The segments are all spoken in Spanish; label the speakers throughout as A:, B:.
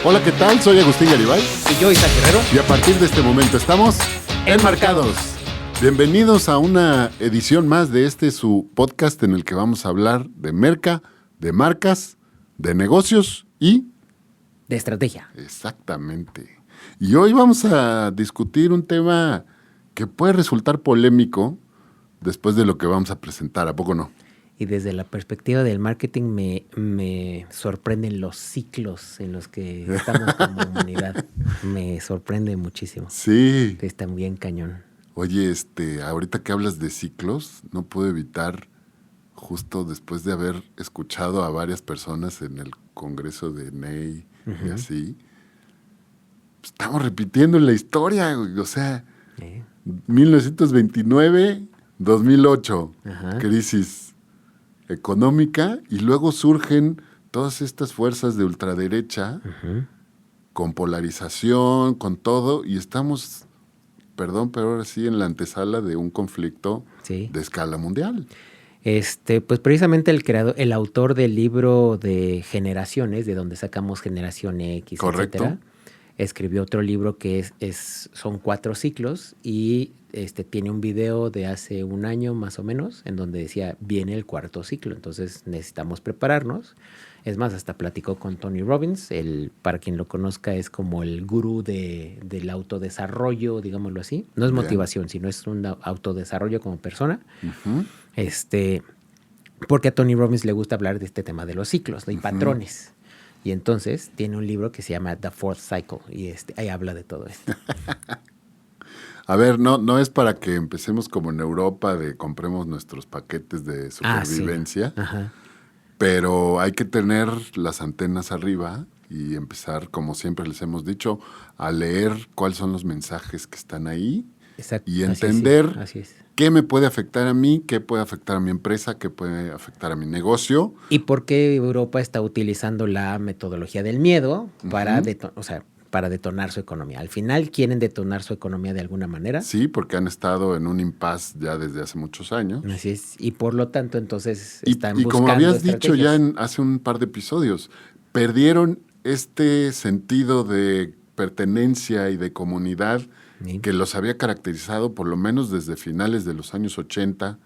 A: Hola, ¿qué tal? Soy Agustín Garibay.
B: Y yo, Isaac Guerrero.
A: Y a partir de este momento estamos enmarcados. Bienvenidos a una edición más de su podcast en el que vamos a hablar de merca, de marcas, de negocios y...
B: de estrategia.
A: Exactamente. Y hoy vamos a discutir un tema que puede resultar polémico después de lo que vamos a presentar, ¿a poco no?
B: Y desde la perspectiva del marketing me sorprenden los ciclos en los que estamos como humanidad. Me sorprende muchísimo.
A: Sí.
B: Que está bien cañón.
A: Oye, ahorita que hablas de ciclos, no puedo evitar, justo después de haber escuchado a varias personas en el congreso de NEI y así, estamos repitiendo la historia, o sea, 1929, 2008, crisis económica, y luego surgen todas estas fuerzas de ultraderecha con polarización, con todo, y estamos, perdón, pero ahora sí en la antesala de un conflicto de escala mundial.
B: Pues precisamente el autor del libro de Generaciones, de donde sacamos Generación X,
A: correcto,
B: etcétera, escribió otro libro que son 4 ciclos y tiene un video de hace un año más o menos en donde decía, viene el 4º ciclo, entonces necesitamos prepararnos. Es más, hasta platicó con Tony Robbins, para quien lo conozca es como el gurú del autodesarrollo, digámoslo así. No es motivación, sino es un autodesarrollo como persona. Porque a Tony Robbins le gusta hablar de este tema de los ciclos, ¿no? Y patrones. Y entonces tiene un libro que se llama The Fourth Cycle y ahí habla de todo esto.
A: A ver, no es para que empecemos como en Europa de compremos nuestros paquetes de supervivencia, pero hay que tener las antenas arriba y empezar, como siempre les hemos dicho, a leer cuáles son los mensajes que están ahí. Exacto. Y entender qué me puede afectar a mí, qué puede afectar a mi empresa, qué puede afectar a mi negocio.
B: Y por qué Europa está utilizando la metodología del miedo para detonar su economía. Al final quieren detonar su economía de alguna manera.
A: Sí, porque han estado en un impasse ya desde hace muchos años.
B: Así es. Y por lo tanto, entonces están buscando
A: como habías dicho ya hace un par de episodios, perdieron este sentido de pertenencia y de comunidad que los había caracterizado por lo menos desde finales de los años 80,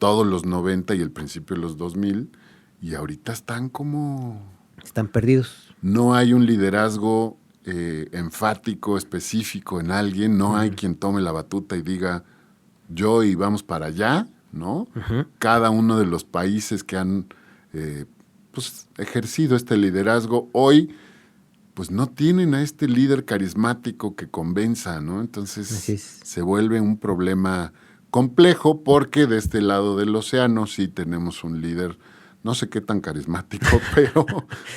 A: todos los 90 y el principio de los 2000, y ahorita están
B: perdidos.
A: No hay un liderazgo enfático, específico en alguien, no hay quien tome la batuta y diga, yo y vamos para allá, ¿no? Cada uno de los países que han ejercido este liderazgo hoy, pues no tienen a este líder carismático que convenza, ¿no? Entonces se vuelve un problema complejo porque de este lado del océano sí tenemos un líder, no sé qué tan carismático, pero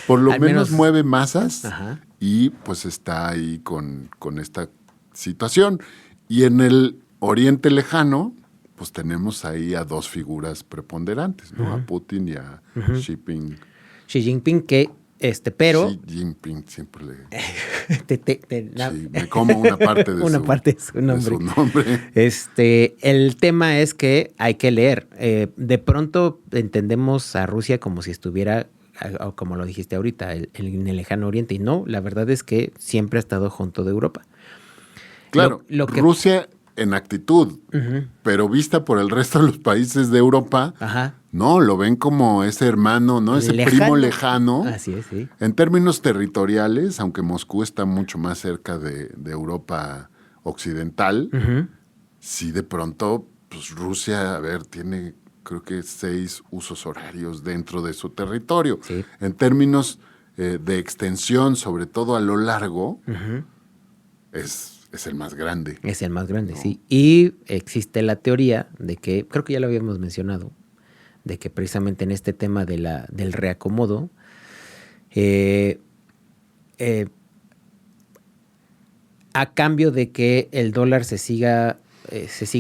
A: por lo menos mueve masas y pues está ahí con esta situación. Y en el Oriente Lejano, pues tenemos ahí a 2 figuras preponderantes, ¿no? A Putin y a Xi
B: Jinping, que pero...
A: Xi Jinping, siempre le... me como una parte de su nombre.
B: El tema es que hay que leer. De pronto entendemos a Rusia como si estuviera, como lo dijiste ahorita, en el lejano oriente. Y no, la verdad es que siempre ha estado junto de Europa.
A: Claro, Rusia en actitud, pero vista por el resto de los países de Europa... No, lo ven como ese hermano, ¿no? Ese primo lejano.
B: Así es, sí.
A: En términos territoriales, aunque Moscú está mucho más cerca de Europa occidental, sí de pronto, pues Rusia, a ver, tiene creo que 6 usos horarios dentro de su territorio.
B: Sí.
A: En términos de extensión, sobre todo a lo largo, es el más grande.
B: Es el más grande, ¿no? Sí. Y existe la teoría de que, creo que ya lo habíamos mencionado, de que precisamente en este tema del reacomodo, a cambio de que el dólar se siga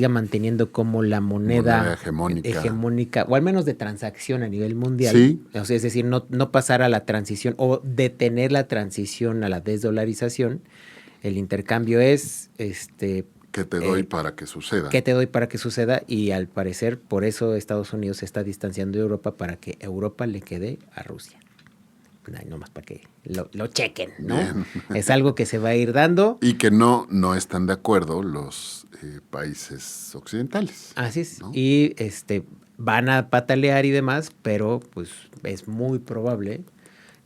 B: manteniendo como la moneda hegemónica, o al menos de transacción a nivel mundial.
A: Sí.
B: O sea, es decir, no pasar a la transición o detener la transición a la desdolarización. El intercambio es...
A: ¿Qué te doy para que suceda?
B: ¿Qué te doy para que suceda? Y al parecer, por eso Estados Unidos se está distanciando de Europa para que Europa le quede a Rusia. nomás para que lo chequen, ¿no? Bien. Es algo que se va a ir dando.
A: Y que no están de acuerdo los países occidentales.
B: Así es. ¿No? Y van a patalear y demás, pero pues es muy probable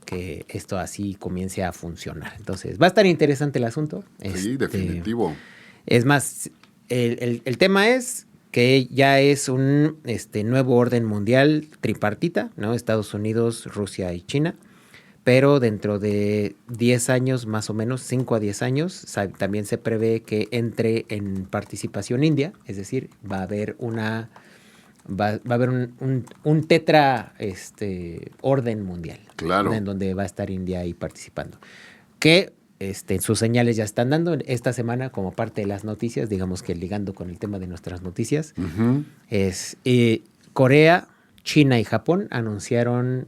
B: que esto así comience a funcionar. Entonces, va a estar interesante el asunto.
A: Sí, definitivo.
B: Es más, el tema es que ya es un nuevo orden mundial tripartita, ¿no? Estados Unidos, Rusia y China. Pero dentro de 10 años, más o menos, 5 a 10 años, también se prevé que entre en participación India, es decir, va a haber va a haber un tetra orden mundial.
A: Claro.
B: En donde va a estar India ahí participando. Que sus señales ya están dando esta semana como parte de las noticias, digamos que ligando con el tema de nuestras noticias, es Corea, China y Japón anunciaron,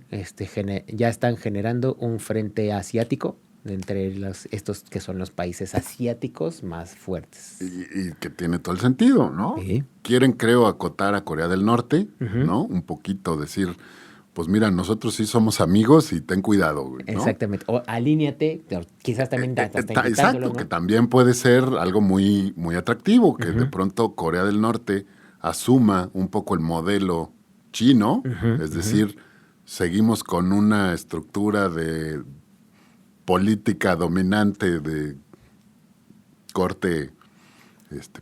B: ya están generando un frente asiático entre estos que son los países asiáticos más fuertes.
A: Y que tiene todo el sentido, ¿no? Sí. Quieren, creo, acotar a Corea del Norte, ¿no? Un poquito, decir, pues mira, nosotros sí somos amigos y ten cuidado, güey, ¿no?
B: Exactamente. O alíñate, quizás también
A: exacto, ¿no? Que también puede ser algo muy, muy atractivo, que de pronto Corea del Norte asuma un poco el modelo chino, es decir, seguimos con una estructura de política dominante de corte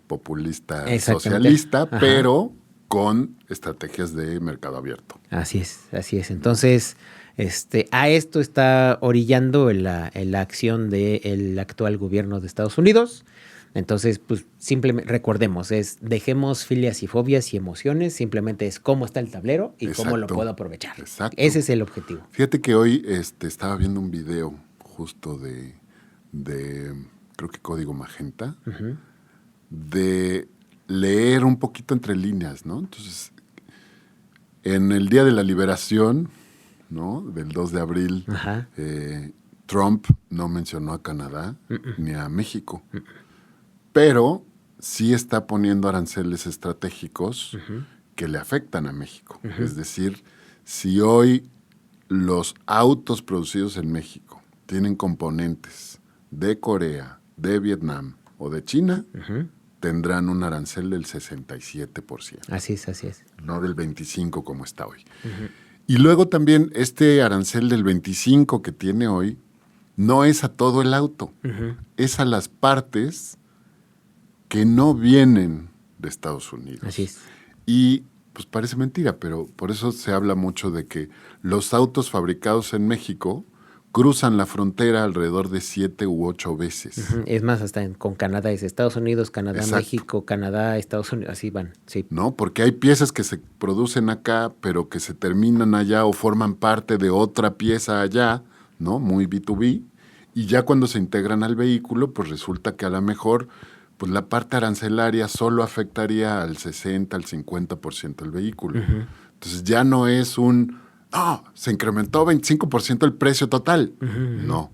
A: populista socialista, pero con estrategias de mercado abierto.
B: Así es. Entonces, a esto está orillando la acción del actual gobierno de Estados Unidos. Entonces, pues simplemente recordemos, dejemos filias y fobias y emociones, simplemente es cómo está el tablero y cómo lo puedo aprovechar.
A: Exacto.
B: Ese es el objetivo.
A: Fíjate que hoy estaba viendo un video justo de creo que Código Magenta, de leer un poquito entre líneas, ¿no? Entonces, en el Día de la Liberación, ¿no? Del 2 de abril, Trump no mencionó a Canadá ni a México, pero sí está poniendo aranceles estratégicos que le afectan a México. Es decir, si hoy los autos producidos en México tienen componentes de Corea, de Vietnam o de China, tendrán un arancel del 67%.
B: Así es.
A: No del 25% como está hoy. Y luego también este arancel del 25% que tiene hoy no es a todo el auto, es a las partes que no vienen de Estados Unidos.
B: Así es.
A: Y pues parece mentira, pero por eso se habla mucho de que los autos fabricados en México cruzan la frontera alrededor de 7 u 8 veces.
B: Es más, hasta con Canadá es Estados Unidos, Canadá,
A: exacto.
B: México, Canadá, Estados Unidos, así van. Sí.
A: No, porque hay piezas que se producen acá, pero que se terminan allá o forman parte de otra pieza allá, ¿no? Muy B2B. Y ya cuando se integran al vehículo, pues resulta que a lo mejor pues la parte arancelaria solo afectaría al 60, al 50% del vehículo. Entonces ya no es se incrementó 25% el precio total. No.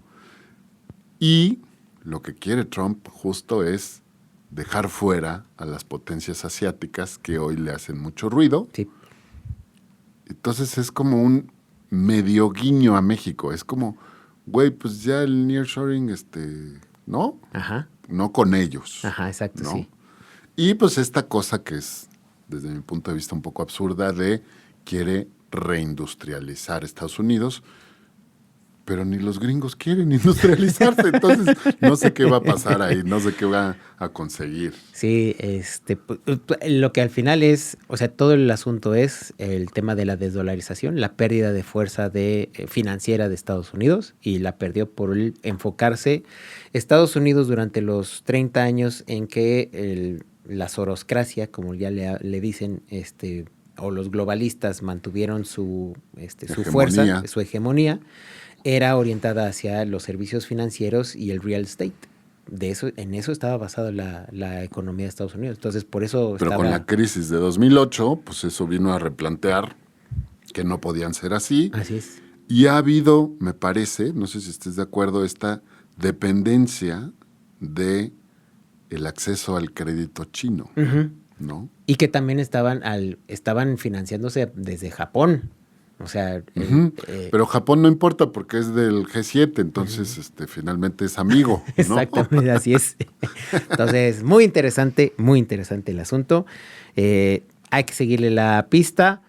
A: Y lo que quiere Trump justo es dejar fuera a las potencias asiáticas que hoy le hacen mucho ruido.
B: Sí.
A: Entonces es como un medio guiño a México. Es como, güey, pues ya el nearshoring, ¿no?
B: Ajá.
A: No con ellos.
B: Ajá, exacto,
A: ¿no?
B: sí.
A: Y pues esta cosa que es, desde mi punto de vista, un poco absurda de quiere reindustrializar Estados Unidos, pero ni los gringos quieren industrializarse. Entonces, no sé qué va a pasar ahí, no sé qué va a conseguir.
B: Sí, lo que al final es, o sea, todo el asunto es el tema de la desdolarización, la pérdida de fuerza financiera de Estados Unidos, y la perdió por enfocarse Estados Unidos durante los 30 años en que la soroscracia, como ya le dicen, o los globalistas mantuvieron su fuerza, su hegemonía, era orientada hacia los servicios financieros y el real estate. En eso estaba basada la economía de Estados Unidos. Entonces, por eso
A: Pero con la crisis de 2008, pues eso vino a replantear que no podían ser así.
B: Así es.
A: Y ha habido, me parece, no sé si estés de acuerdo, esta dependencia de el acceso al crédito chino, ¿no?
B: Y que también estaban financiándose desde Japón. O sea,
A: pero Japón no importa porque es del G7, entonces finalmente es amigo, ¿no?
B: Exactamente, así es. Entonces, muy interesante el asunto. Hay que seguirle la pista,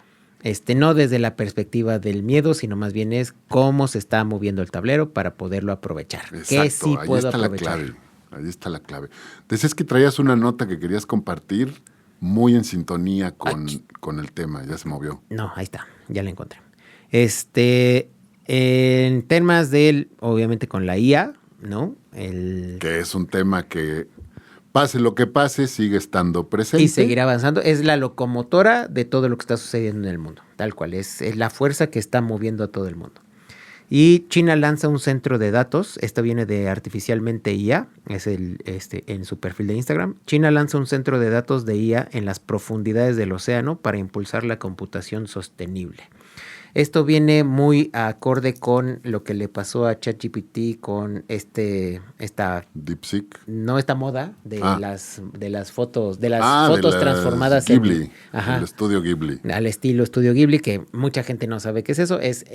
B: no desde la perspectiva del miedo, sino más bien es cómo se está moviendo el tablero para poderlo aprovechar.
A: Exacto,
B: ¿Qué sí
A: ahí
B: puedo
A: está
B: aprovechar?
A: ahí está la clave. Decías que traías una nota que querías compartir muy en sintonía con el tema, ya se movió.
B: No, ahí está, ya la encontré. En temas obviamente con la IA, ¿no?
A: Que es un tema que, pase lo que pase, sigue estando presente.
B: Y seguirá avanzando. Es la locomotora de todo lo que está sucediendo en el mundo, tal cual. Es la fuerza que está moviendo a todo el mundo. Y China lanza un centro de datos. Esto viene de Artificialmente IA, es en su perfil de Instagram. China lanza un centro de datos de IA en las profundidades del océano para impulsar la computación sostenible. Esto viene muy acorde con lo que le pasó a ChatGPT con esta
A: DeepSeek.
B: No, esta moda de las fotos, de las
A: de
B: fotos
A: las
B: transformadas
A: Ghibli, el estudio Ghibli.
B: Al estilo estudio Ghibli, que mucha gente no sabe qué es eso, es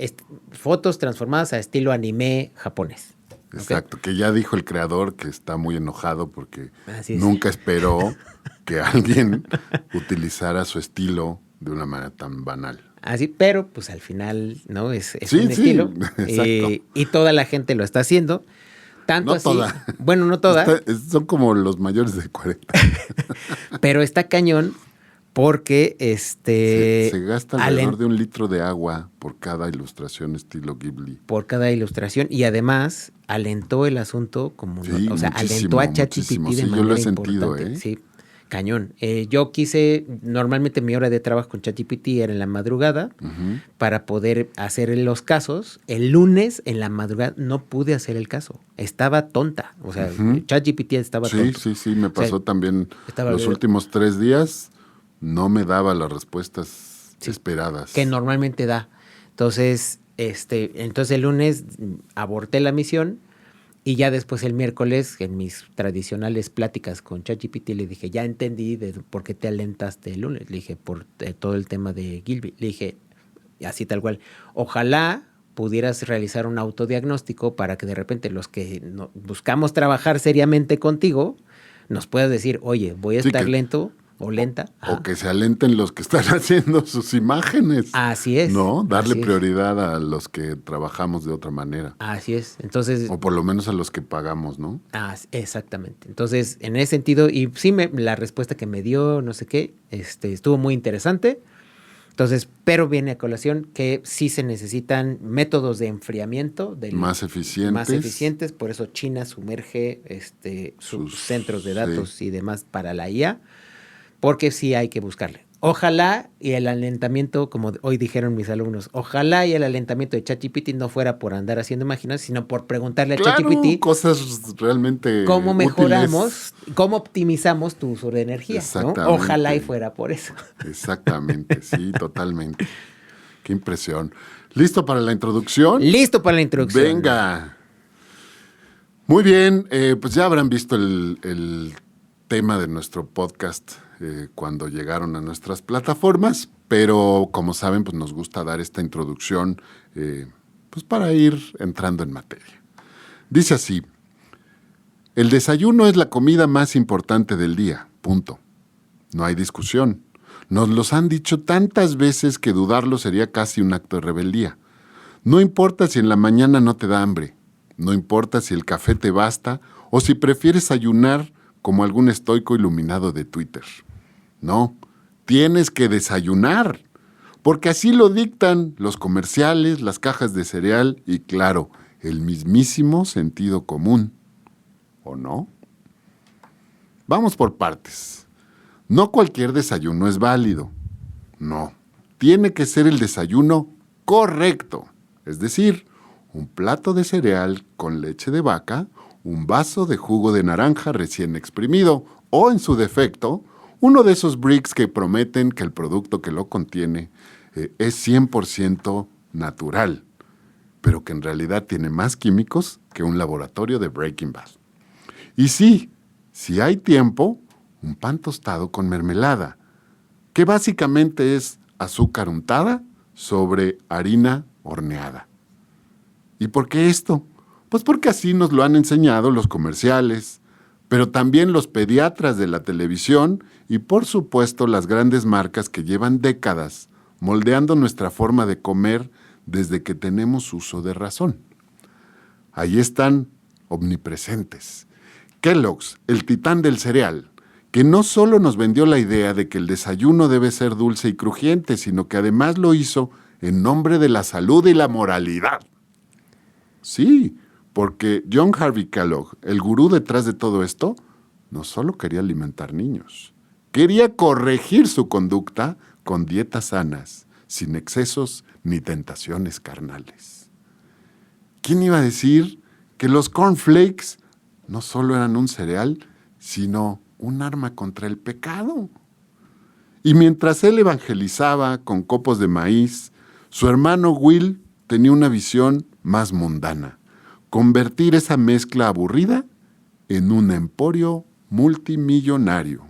B: fotos transformadas a estilo anime japonés.
A: Exacto, que ya dijo el creador que está muy enojado porque nunca esperó que alguien utilizara su estilo de una manera tan banal.
B: Así, pero pues al final, ¿no? Es un estilo. Y toda la gente lo está haciendo. Tanto
A: no
B: así.
A: Toda.
B: Bueno, no toda.
A: Son como los mayores de 40.
B: Pero está cañón porque
A: se gasta alrededor de 1 litro de agua por cada ilustración estilo Ghibli.
B: Por cada ilustración. Y además alentó el asunto como... o sea, alentó a ChatGPT de manera
A: yo lo he sentido,
B: importante. Sí. Cañón. Yo normalmente mi hora de trabajo con ChatGPT era en la madrugada para poder hacer los casos. El lunes en la madrugada no pude hacer el caso. Estaba tonta. O sea, ChatGPT estaba tonto.
A: Sí, me pasó también los últimos 3 días. No me daba las respuestas esperadas.
B: Que normalmente da. Entonces el lunes aborté la misión. Y ya después el miércoles, en mis tradicionales pláticas con ChatGPT, le dije, ya entendí por qué te alentaste el lunes. Le dije, por todo el tema de Ghibli. Le dije, así tal cual, ojalá pudieras realizar un autodiagnóstico para que de repente los que buscamos trabajar seriamente contigo, nos puedas decir, oye, voy a estar lento o lenta.
A: O que se alenten los que están haciendo sus imágenes.
B: Así es.
A: ¿No? Darle prioridad a los que trabajamos de otra manera.
B: Así es. Entonces,
A: o por lo menos a los que pagamos, ¿no?
B: Exactamente. Entonces, en ese sentido, y sí, la respuesta que me dio, no sé qué, estuvo muy interesante. Entonces, pero viene a colación que sí se necesitan métodos de enfriamiento
A: más eficientes.
B: Por eso China sumerge sus centros de datos y demás para la IA. Porque sí hay que buscarle. Ojalá y el alentamiento, como hoy dijeron mis alumnos, ojalá y el alentamiento de ChatGPT no fuera por andar haciendo imágenes, sino por preguntarle a ChatGPT
A: cosas realmente
B: cómo mejoramos,
A: útiles.
B: Cómo optimizamos tu uso de energía.
A: Exactamente.
B: ¿No? Ojalá y fuera por eso.
A: Exactamente, sí, totalmente. Qué impresión. ¿Listo para la introducción?
B: Listo para la introducción.
A: Venga. Muy bien, pues ya habrán visto el tema de nuestro podcast cuando llegaron a nuestras plataformas, pero como saben, pues nos gusta dar esta introducción pues para ir entrando en materia. Dice así: el desayuno es la comida más importante del día, punto. No hay discusión. Nos los han dicho tantas veces que dudarlo sería casi un acto de rebeldía. No importa si en la mañana no te da hambre, no importa si el café te basta o si prefieres ayunar como algún estoico iluminado de Twitter. No, tienes que desayunar, porque así lo dictan los comerciales, las cajas de cereal y, claro, el mismísimo sentido común. ¿O no? Vamos por partes. No cualquier desayuno es válido. No, tiene que ser el desayuno correcto, es decir, un plato de cereal con leche de vaca, un vaso de jugo de naranja recién exprimido o, en su defecto, uno de esos bricks que prometen que el producto que lo contiene es 100% natural, pero que en realidad tiene más químicos que un laboratorio de Breaking Bad. Y sí, si hay tiempo, un pan tostado con mermelada, que básicamente es azúcar untada sobre harina horneada. ¿Y por qué esto? Pues porque así nos lo han enseñado los comerciales, pero también los pediatras de la televisión y por supuesto las grandes marcas que llevan décadas moldeando nuestra forma de comer desde que tenemos uso de razón. Ahí están omnipresentes. Kellogg's, el titán del cereal, que no solo nos vendió la idea de que el desayuno debe ser dulce y crujiente, sino que además lo hizo en nombre de la salud y la moralidad. Sí, porque John Harvey Kellogg, el gurú detrás de todo esto, no solo quería alimentar niños, quería corregir su conducta con dietas sanas, sin excesos ni tentaciones carnales. ¿Quién iba a decir que los cornflakes no solo eran un cereal, sino un arma contra el pecado? Y mientras él evangelizaba con copos de maíz, su hermano Will tenía una visión más mundana: convertir esa mezcla aburrida en un emporio multimillonario.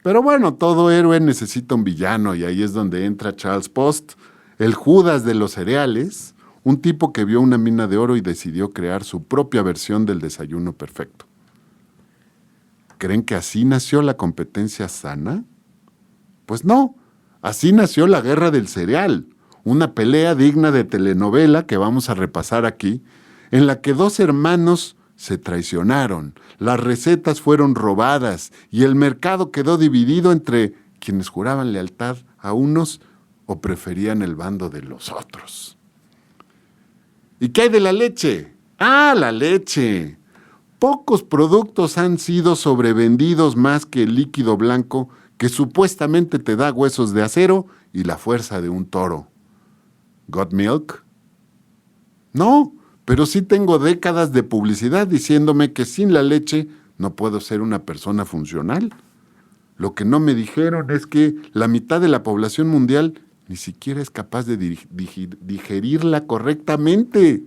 A: Pero bueno, todo héroe necesita un villano, y ahí es donde entra Charles Post, el Judas de los cereales, un tipo que vio una mina de oro y decidió crear su propia versión del desayuno perfecto. ¿Creen que así nació la competencia sana? Pues no, así nació la guerra del cereal, una pelea digna de telenovela que vamos a repasar aquí, en la que dos hermanos se traicionaron, las recetas fueron robadas y el mercado quedó dividido entre quienes juraban lealtad a unos o preferían el bando de los otros. ¿Y qué hay de la leche? ¡Ah, la leche! Pocos productos han sido sobrevendidos más que el líquido blanco que supuestamente te da huesos de acero y la fuerza de un toro. ¿Got milk? No, pero sí tengo décadas de publicidad diciéndome que sin la leche no puedo ser una persona funcional. Lo que no me dijeron es que la mitad de la población mundial ni siquiera es capaz de digerirla correctamente.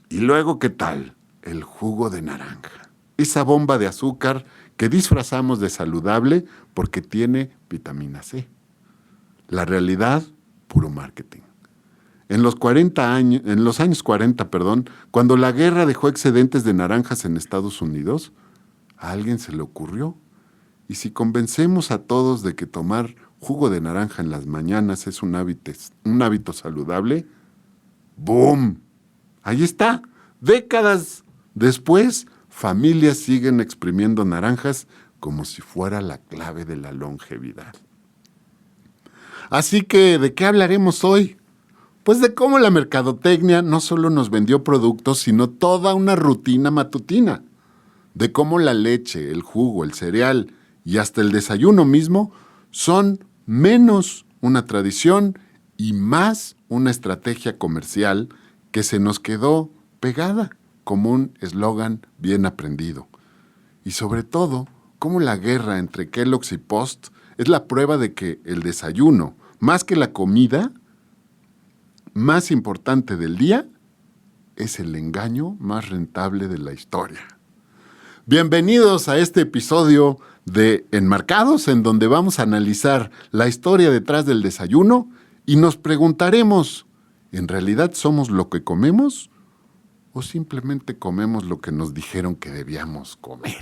A: Y luego, ¿qué tal? El jugo de naranja. Esa bomba de azúcar que disfrazamos de saludable porque tiene vitamina C. La realidad, puro marketing. En los años 40, cuando la guerra dejó excedentes de naranjas en Estados Unidos, a alguien se le ocurrió: ¿y si convencemos a todos de que tomar jugo de naranja en las mañanas es un hábito saludable? ¡Boom! Ahí está. Décadas después, familias siguen exprimiendo naranjas como si fuera la clave de la longevidad. Así que, ¿de qué hablaremos hoy? Pues de cómo la mercadotecnia no solo nos vendió productos, sino toda una rutina matutina. De cómo la leche, el jugo, el cereal y hasta el desayuno mismo son menos una tradición y más una estrategia comercial que se nos quedó pegada como un eslogan bien aprendido. Y sobre todo, cómo la guerra entre Kellogg's y Post es la prueba de que el desayuno, más que la comida más importante del día, es el engaño más rentable de la historia. Bienvenidos a este episodio de Enmarcados, en donde vamos a analizar la historia detrás del desayuno y nos preguntaremos, ¿en realidad somos lo que comemos o simplemente comemos lo que nos dijeron que debíamos comer?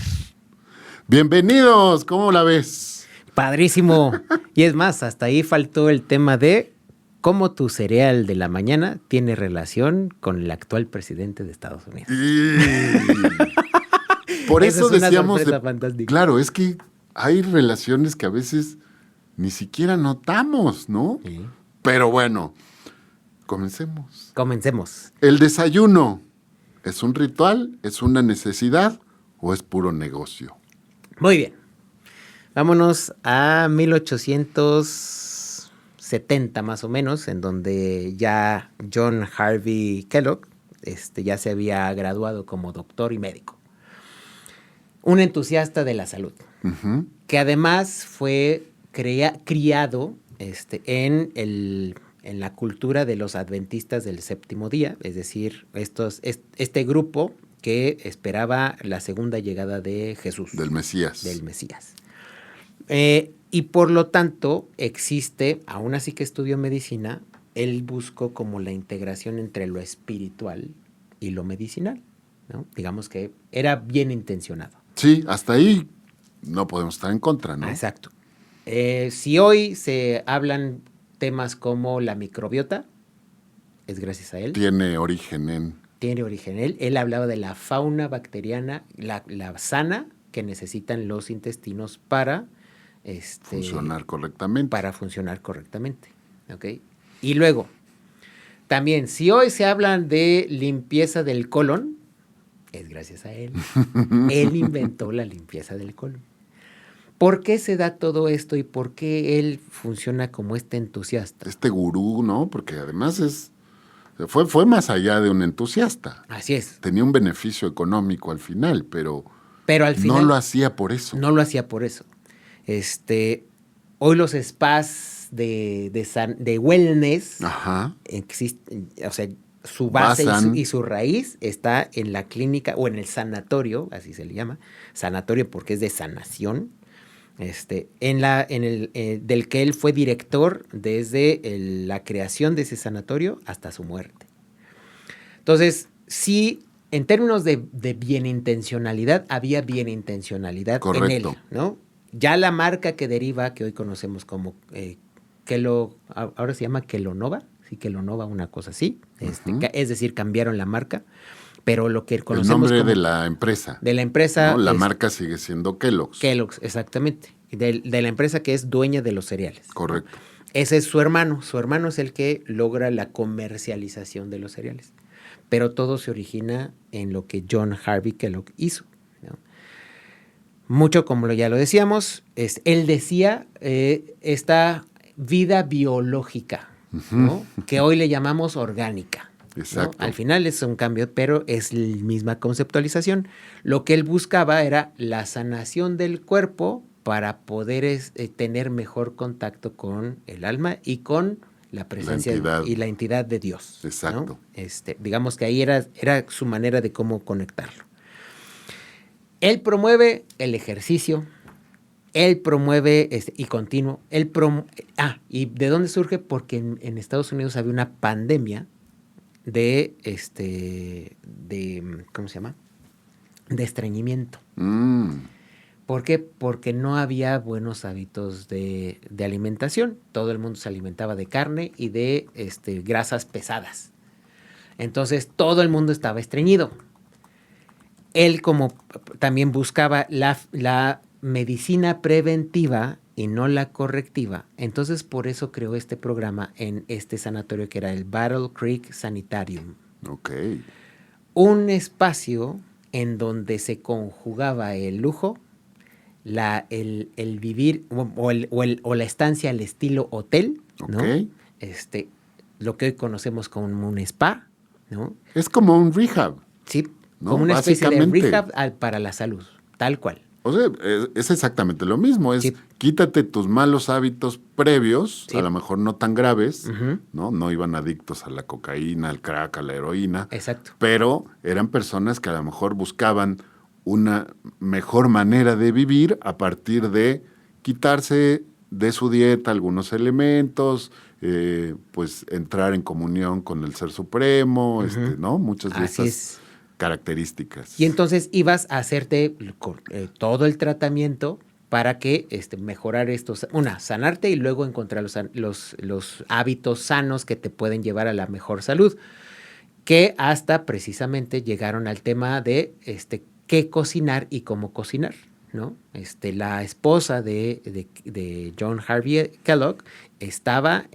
A: Bienvenidos, ¿cómo la ves?
B: Padrísimo. Y es más, hasta ahí faltó el tema de cómo tu cereal de la mañana tiene relación con el actual presidente de Estados Unidos.
A: Por eso
B: es
A: decíamos,
B: fantástica.
A: Claro, es que hay relaciones que a veces ni siquiera notamos, ¿no?
B: Sí.
A: Pero bueno, comencemos. ¿El desayuno es un ritual, es una necesidad o es puro negocio?
B: Muy bien. Vámonos a 1870 más o menos, en donde ya John Harvey Kellogg ya se había graduado como doctor y médico. Un entusiasta de la salud, que además fue criado en la cultura de los adventistas del séptimo día, es decir, este grupo que esperaba la segunda llegada de Jesús.
A: Del Mesías.
B: Y por lo tanto existe, aún así que estudió medicina, él buscó como la integración entre lo espiritual y lo medicinal, ¿no? Digamos que era bien intencionado.
A: Sí, hasta ahí no podemos estar en contra, ¿no?
B: Exacto. Si hoy se hablan temas como la microbiota, es gracias a él.
A: Tiene origen en
B: él. Él hablaba de la fauna bacteriana, la sana que necesitan los intestinos para
A: funcionar correctamente.
B: Para funcionar correctamente. ¿Okay? Y luego, también, si hoy se hablan de limpieza del colon, es gracias a él. Él inventó la limpieza del colon. ¿Por qué se da todo esto y por qué él funciona como este entusiasta?
A: Este gurú, ¿no? Porque además fue más allá de un entusiasta.
B: Así es.
A: Tenía un beneficio económico al final, pero
B: al final
A: no lo hacía por eso.
B: No lo hacía por eso. Hoy los spas de wellness existen, o sea, su base y su raíz está en la clínica o en el sanatorio, así se le llama, sanatorio porque es de sanación, del que él fue director desde la creación de ese sanatorio hasta su muerte. Entonces, sí, en términos de bienintencionalidad, había bienintencionalidad en él, ¿no? Ya la marca que deriva, que hoy conocemos como ahora se llama Kelonova, sí, Kelonova, una cosa así, es decir, cambiaron la marca, pero lo que conocemos
A: el nombre de la empresa.
B: De la empresa.
A: ¿No? La marca sigue siendo Kellogg's.
B: Kellogg's, exactamente. De la empresa que es dueña de los cereales.
A: Correcto.
B: ¿No? Ese es su hermano. Su hermano es el que logra la comercialización de los cereales. Pero todo se origina en lo que John Harvey Kellogg hizo, ¿no? Mucho, como ya lo decíamos, él decía esta vida biológica, ¿no? Que hoy le llamamos orgánica.
A: Exacto.
B: ¿No? Al final es un cambio, pero es la misma conceptualización. Lo que él buscaba era la sanación del cuerpo para poder tener mejor contacto con el alma y con la presencia y la entidad de Dios.
A: Exacto.
B: ¿No? Digamos que ahí era su manera de cómo conectarlo. Él promueve el ejercicio, él promueve y continuo. ¿Y de dónde surge? Porque en Estados Unidos había una pandemia de ¿cómo se llama? De estreñimiento. ¿Por qué? Porque no había buenos hábitos de alimentación. Todo el mundo se alimentaba de carne y de grasas pesadas. Entonces, todo el mundo estaba estreñido. Él como también buscaba la medicina preventiva y no la correctiva. Entonces, por eso creó este programa en este sanatorio que era el Battle Creek Sanitarium.
A: Ok.
B: Un espacio en donde se conjugaba el lujo, el vivir o la estancia al estilo hotel, ¿no?
A: Okay.
B: Lo que hoy conocemos como un spa, ¿no?
A: Es como un rehab.
B: Sí,
A: ¿no?
B: Como una especie de rehab para la salud, tal cual.
A: O sea, es exactamente lo mismo. Es quítate tus malos hábitos previos, a lo mejor no tan graves, ¿no? No iban adictos a la cocaína, al crack, a la heroína.
B: Exacto.
A: Pero eran personas que a lo mejor buscaban una mejor manera de vivir a partir de quitarse de su dieta algunos elementos, pues entrar en comunión con el Ser Supremo, ¿no? Muchas de esas características.
B: Y entonces ibas a hacerte todo el tratamiento para que mejorar estos, sanarte y luego encontrar los hábitos sanos que te pueden llevar a la mejor salud, que hasta precisamente llegaron al tema de qué cocinar y cómo cocinar, ¿no? La esposa de John Harvey Kellogg estaba,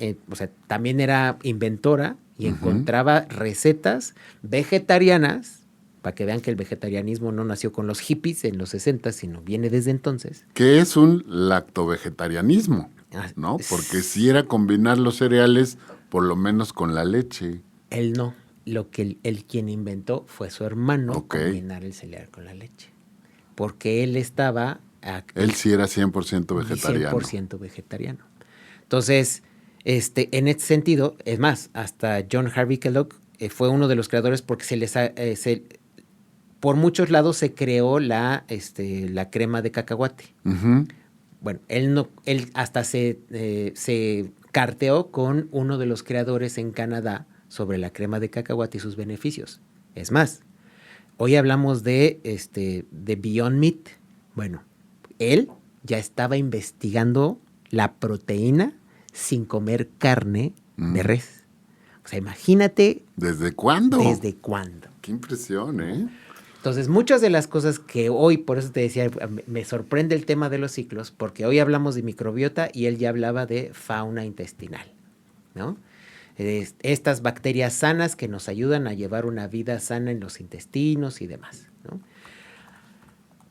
B: también era inventora y encontraba recetas vegetarianas, para que vean que el vegetarianismo no nació con los hippies en los 60, sino viene desde entonces.
A: Que es un lactovegetarianismo, ¿no? Porque si era combinar los cereales, por lo menos con la leche.
B: Él no. Lo que él quien inventó fue su hermano combinar el cereal con la leche. Porque él estaba...
A: Él sí era 100% vegetariano.
B: 100% vegetariano. Entonces, en este sentido, es más, hasta John Harvey Kellogg fue uno de los creadores porque por muchos lados se creó la crema de cacahuate. bueno, él hasta se carteó con uno de los creadores en Canadá sobre la crema de cacahuate y sus beneficios. Es más, hoy hablamos de Beyond Meat. Bueno, él ya estaba investigando la proteína sin comer carne de res. O sea, imagínate.
A: ¿Desde cuándo?
B: ¿Desde cuándo?
A: Qué impresión, ¿eh?
B: Entonces, muchas de las cosas que hoy, por eso te decía, me sorprende el tema de los ciclos, porque hoy hablamos de microbiota y él ya hablaba de fauna intestinal, ¿no? Estas bacterias sanas que nos ayudan a llevar una vida sana en los intestinos y demás, ¿no?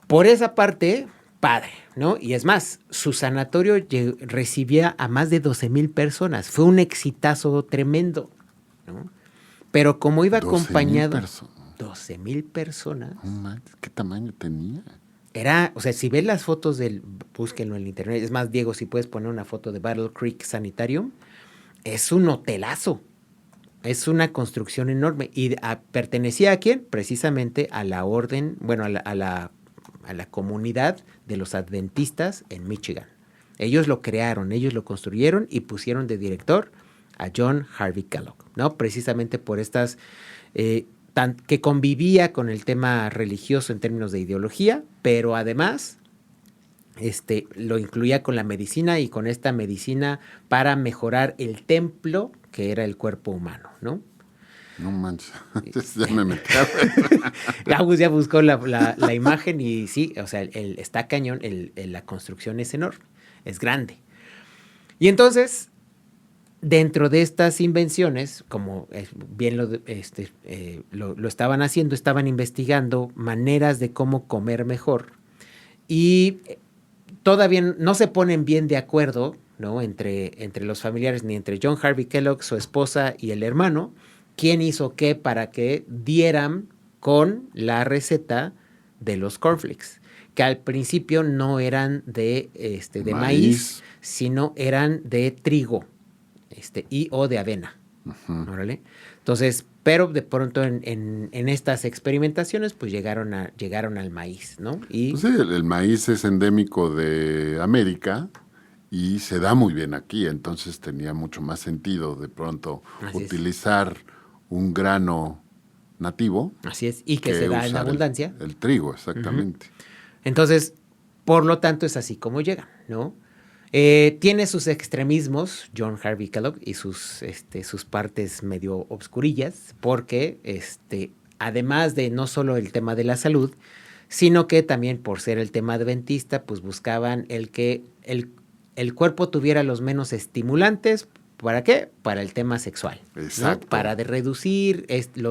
B: Por esa parte, padre, ¿no? Y es más, su sanatorio recibía a más de 12,000 personas. Fue un exitazo tremendo, ¿no? Pero como iba acompañado... 12,000 personas.
A: ¿Qué tamaño tenía?
B: O sea, si ves las fotos búsquenlo en el internet. Es más, Diego, si puedes poner una foto de Battle Creek Sanitarium, es un hotelazo. Es una construcción enorme. ¿Y pertenecía a quién? Precisamente a la orden, bueno, a la comunidad de los adventistas en Michigan. Ellos lo crearon, ellos lo construyeron y pusieron de director a John Harvey Kellogg, ¿no? Precisamente por estas... que convivía con el tema religioso en términos de ideología, pero además lo incluía con la medicina y con esta medicina para mejorar el templo que era el cuerpo humano, ¿no?
A: No manches, ya me metí.
B: Agus ya buscó la imagen y sí, o sea, está cañón, la construcción es enorme, es grande. Y entonces... Dentro de estas invenciones, como bien lo estaban haciendo, estaban investigando maneras de cómo comer mejor y todavía no se ponen bien de acuerdo, ¿no? entre los familiares, ni entre John Harvey Kellogg, su esposa y el hermano, quién hizo qué para que dieran con la receta de los cornflakes, que al principio no eran de maíz, sino eran de trigo. O de avena. Uh-huh. ¿Órale? Entonces, pero de pronto en estas experimentaciones, pues llegaron al maíz, ¿no? Y
A: pues sí, el maíz es endémico de América y se da muy bien aquí, entonces tenía mucho más sentido de pronto utilizar un grano nativo.
B: Así es, y que se da en abundancia.
A: El trigo, exactamente.
B: Uh-huh. Entonces, por lo tanto, es así como llegan, ¿no? Tiene sus extremismos, John Harvey Kellogg, y sus partes medio obscurillas, porque además de no solo el tema de la salud, sino que también por ser el tema adventista, pues buscaban el que el cuerpo tuviera los menos estimulantes. ¿Para qué? Para el tema sexual.
A: Exacto.
B: ¿No? Para reducir el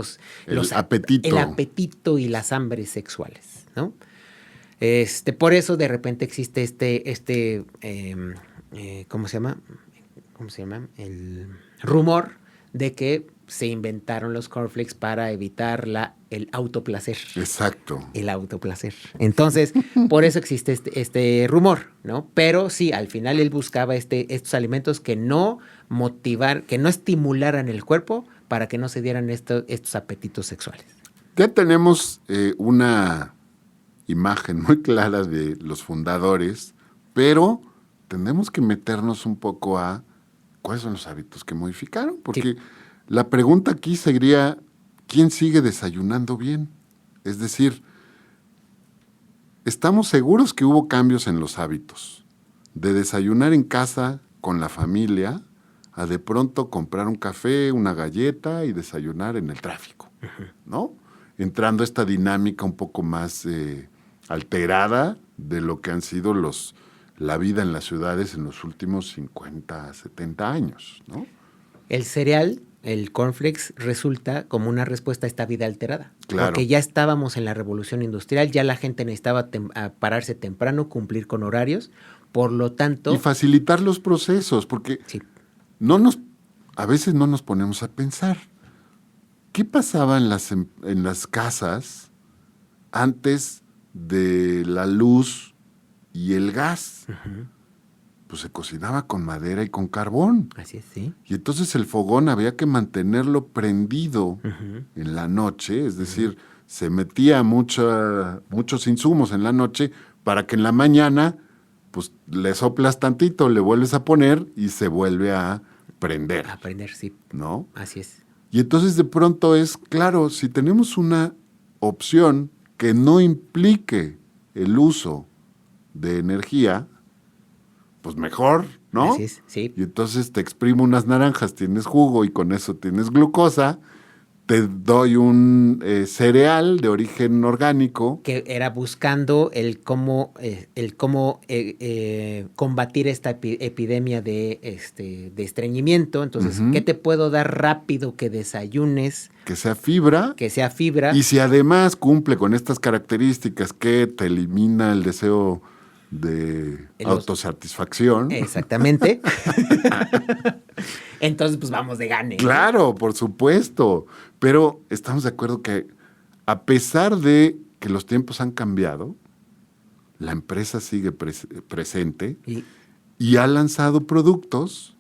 B: apetito y las hambres sexuales, ¿no? Por eso de repente existe ¿cómo se llama? El rumor de que se inventaron los cornflakes para evitar el autoplacer.
A: Exacto.
B: El autoplacer. Entonces, por eso existe este rumor, ¿no? Pero sí, al final él buscaba estos alimentos que no estimularan el cuerpo para que no se dieran estos apetitos sexuales.
A: Ya tenemos una imagen muy clara de los fundadores, pero tenemos que meternos un poco a cuáles son los hábitos que modificaron, porque la pregunta aquí sería, ¿quién sigue desayunando bien? Es decir, estamos seguros que hubo cambios en los hábitos, de desayunar en casa con la familia, a de pronto comprar un café, una galleta y desayunar en el tráfico, ¿no? Entrando a esta dinámica un poco más alterada de lo que han sido la vida en las ciudades en los últimos 50, 70 años, ¿no?
B: El cereal, el cornflakes, resulta como una respuesta a esta vida alterada.
A: Claro.
B: Porque ya estábamos en la revolución industrial, ya la gente necesitaba pararse temprano, cumplir con horarios, por lo tanto...
A: Y facilitar los procesos, porque a veces no nos ponemos a pensar. ¿Qué pasaba en las casas antes de la luz y el gas? Uh-huh. Pues se cocinaba con madera y con carbón.
B: Así es, sí.
A: Y entonces el fogón había que mantenerlo prendido en la noche, es decir, se metía muchos insumos en la noche para que en la mañana pues le soplas tantito, le vuelves a poner y se vuelve a prender.
B: A prender, sí.
A: ¿No?
B: Así es.
A: Y entonces de pronto es, claro, si tenemos una opción que no implique el uso de energía, pues mejor, ¿no?
B: Así es, sí.
A: Y entonces te exprimo unas naranjas, tienes jugo y con eso tienes glucosa. Te doy un cereal de origen orgánico.
B: Que era buscando el cómo combatir esta epidemia de estreñimiento. Entonces, ¿qué te puedo dar rápido que desayunes?
A: Que sea fibra.
B: Que sea fibra.
A: Y si además cumple con estas características que te elimina el deseo de autosatisfacción.
B: Exactamente. Entonces, pues vamos de gane.
A: Claro, por supuesto. Pero estamos de acuerdo que a pesar de que los tiempos han cambiado, la empresa sigue presente y ha lanzado productos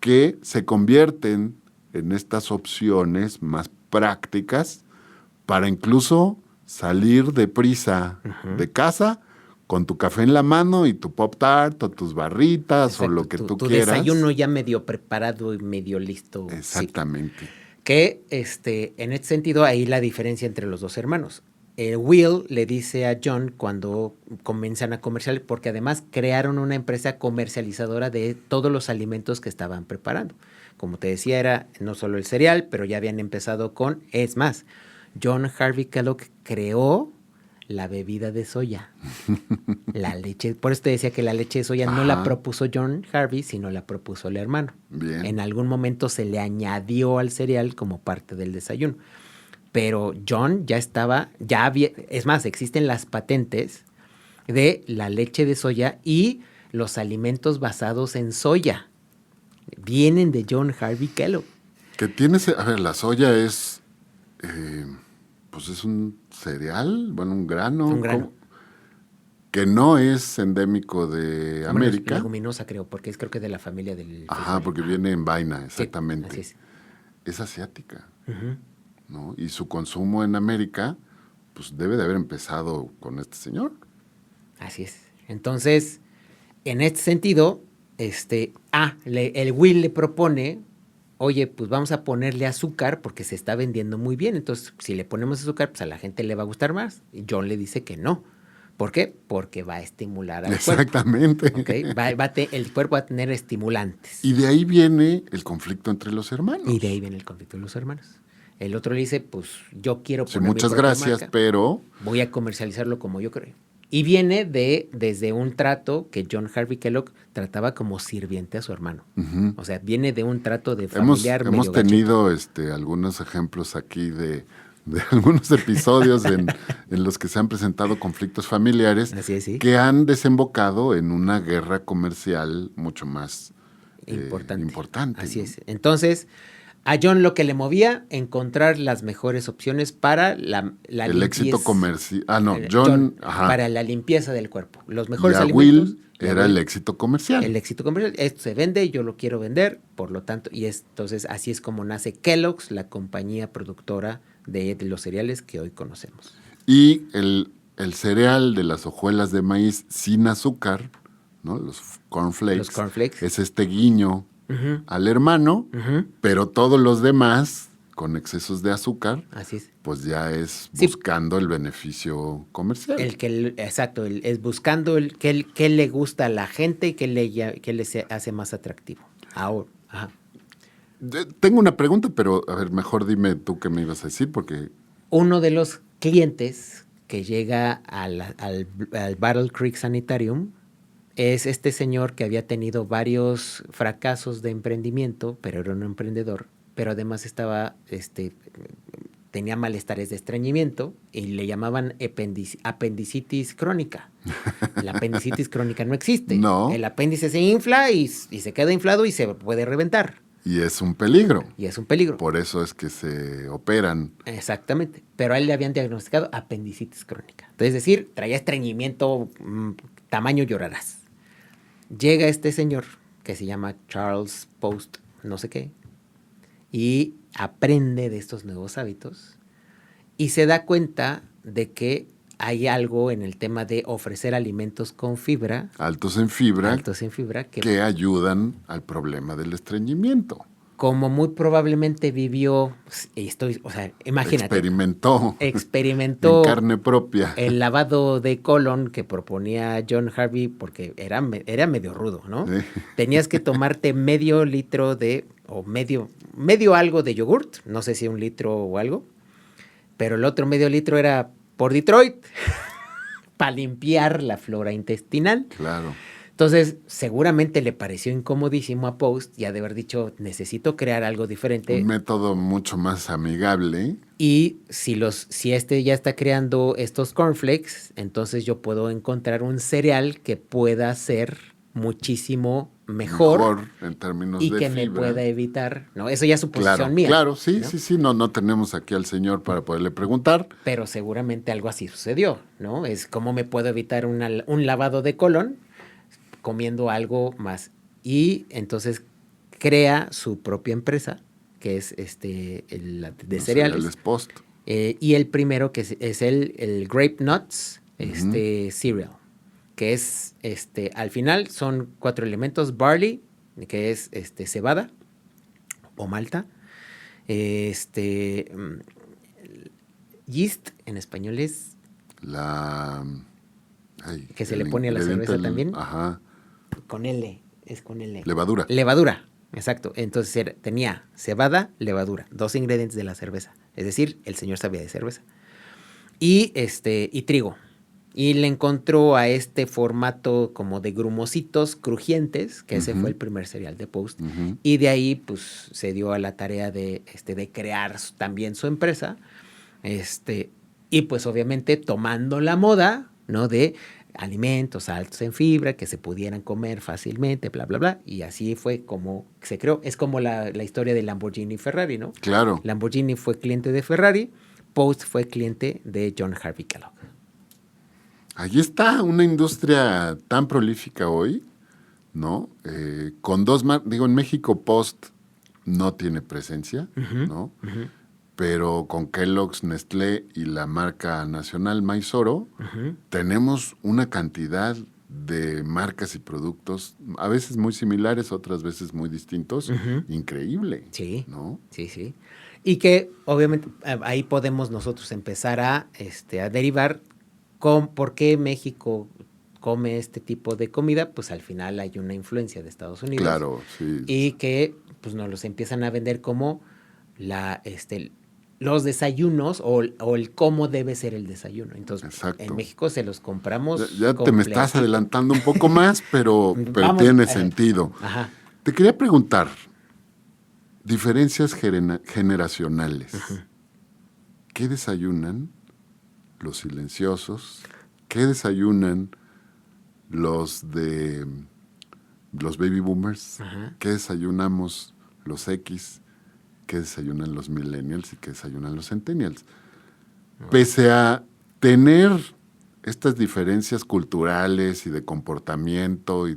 A: que se convierten en estas opciones más prácticas para incluso salir deprisa de casa con tu café en la mano y tu Pop-Tart o tus barritas. Exacto, o lo que tú quieras.
B: Tu desayuno ya medio preparado y medio listo.
A: Exactamente.
B: Sí. Que en este sentido, ahí la diferencia entre los dos hermanos. Will le dice a John cuando comienzan a comercializar, porque además crearon una empresa comercializadora de todos los alimentos que estaban preparando. Como te decía, era no solo el cereal, pero ya habían empezado es más, John Harvey Kellogg creó la bebida de soya, la leche. Por eso te decía que la leche de soya no la propuso John Harvey, sino la propuso el hermano.
A: Bien.
B: En algún momento se le añadió al cereal como parte del desayuno. Pero John ya había, es más, existen las patentes de la leche de soya y los alimentos basados en soya. Vienen de John Harvey Kellogg.
A: Que la soya es... pues es un cereal, un grano.
B: Un grano.
A: Que no es endémico de América.
B: Es leguminosa, creo, porque creo que de la familia del...
A: Porque viene en vaina, exactamente.
B: Sí, así
A: es asiática, ¿no? Y su consumo en América, pues debe de haber empezado con este señor.
B: Así es. Entonces, en este sentido, el Will le propone... Oye, pues vamos a ponerle azúcar porque se está vendiendo muy bien. Entonces, si le ponemos azúcar, pues a la gente le va a gustar más. Y John le dice que no. ¿Por qué? Porque va a estimular al
A: Exactamente.
B: cuerpo. Okay. El cuerpo va a tener estimulantes.
A: Y de ahí viene el conflicto entre los hermanos.
B: El otro le dice, pues yo quiero poner
A: muchas gracias,
B: marca,
A: pero...
B: voy a comercializarlo como yo creo. Y viene desde un trato que John Harvey Kellogg trataba como sirviente a su hermano. O sea, viene de un trato de familiar.
A: Hemos tenido algunos ejemplos aquí de algunos episodios en los que se han presentado conflictos familiares.
B: Así es, sí.
A: Que han desembocado en una guerra comercial mucho más importante.
B: Así es. Entonces, a John lo que le movía, encontrar las mejores opciones para
A: el éxito comercial.
B: John para la limpieza del cuerpo. Los mejores alimentos.
A: Will era el éxito comercial.
B: El éxito comercial. Esto se vende, yo lo quiero vender, por lo tanto, entonces así es como nace Kellogg's, la compañía productora de los cereales que hoy conocemos.
A: Y el cereal de las hojuelas de maíz sin azúcar, ¿no? Los cornflakes. Es este guiño al hermano, pero todos los demás con excesos de azúcar,
B: así es.
A: Pues ya es buscando el beneficio comercial.
B: Exacto, es buscando qué le gusta a la gente y qué le hace más atractivo. Ahora,
A: tengo una pregunta, pero a ver, mejor dime tú qué me ibas a decir, porque...
B: Uno de los clientes que llega al Battle Creek Sanitarium es este señor que había tenido varios fracasos de emprendimiento, pero era un emprendedor, pero además tenía malestares de estreñimiento y le llamaban apendicitis crónica. La apendicitis crónica no existe.
A: No.
B: El apéndice se infla y se queda inflado y se puede reventar.
A: Y es un peligro.
B: Por
A: eso es que se operan.
B: Exactamente. Pero a él le habían diagnosticado apendicitis crónica. Entonces, es decir, traía estreñimiento, tamaño llorarás. Llega este señor que se llama Charles Post, no sé qué, y aprende de estos nuevos hábitos y se da cuenta de que hay algo en el tema de ofrecer alimentos con fibra.
A: Altos en fibra.
B: Que
A: ayudan al problema del estreñimiento.
B: Como muy probablemente vivió, imagínate.
A: Experimentó en carne propia
B: el lavado de colon que proponía John Harvey, porque era medio rudo, ¿no? Sí. Tenías que tomarte medio litro o medio algo de yogurt, no sé si 1 litro o algo, pero el otro medio litro era por Detroit, para limpiar la flora intestinal.
A: Claro.
B: Entonces, seguramente le pareció incomodísimo a Post y ha de haber dicho, necesito crear algo diferente.
A: Un método mucho más amigable.
B: Y si ya está creando estos cornflakes, entonces yo puedo encontrar un cereal que pueda ser muchísimo mejor
A: en términos
B: y
A: de
B: que
A: fibra.
B: me pueda evitar, ¿no? Eso ya es suposición mía.
A: Claro, sí, ¿no? Sí, no tenemos aquí al señor para poderle preguntar.
B: Pero seguramente algo así sucedió, ¿no? Es cómo me puedo evitar un lavado de colon comiendo algo más. Y entonces crea su propia empresa, que es de cereales.
A: Post.
B: Y el primero que es el Grape Nuts cereal, que es al final son 4 elementos: barley, que es cebada o malta, yeast en español es que se le pone a la cerveza también.
A: Ajá.
B: Con L, es con L.
A: Levadura,
B: exacto. Entonces tenía cebada, levadura, 2 ingredientes de la cerveza. Es decir, el señor sabía de cerveza. Y trigo. Y le encontró a este formato como de grumositos crujientes, que ese fue el primer cereal de Post. Y de ahí, pues, se dio a la tarea de crear también su empresa. Y pues, obviamente, tomando la moda, ¿no? De alimentos altos en fibra que se pudieran comer fácilmente, bla, bla, bla. Y así fue como se creó. Es como la historia de Lamborghini y Ferrari, ¿no?
A: Claro.
B: Lamborghini fue cliente de Ferrari, Post fue cliente de John Harvey Kellogg.
A: Allí está una industria tan prolífica hoy, ¿no? Con 2 marcas, en México Post no tiene presencia, ¿no? Pero con Kellogg's, Nestlé y la marca nacional Maizoro, tenemos una cantidad de marcas y productos, a veces muy similares, otras veces muy distintos, increíble.
B: Sí,
A: ¿no?
B: Sí. Y que obviamente ahí podemos nosotros empezar a derivar por qué México come este tipo de comida, pues al final hay una influencia de Estados Unidos.
A: Claro, sí.
B: Y que pues nos los empiezan a vender como los desayunos o el cómo debe ser el desayuno. Entonces, exacto, en México se los compramos.
A: Ya te me estás adelantando un poco más, pero tiene sentido.
B: Ajá.
A: Te quería preguntar, diferencias generacionales. ¿Qué desayunan los silenciosos? ¿Qué desayunan los baby boomers? ¿Qué desayunamos los X? ¿Qué desayunan los millennials y qué desayunan los centennials? Pese a tener estas diferencias culturales y de comportamiento, y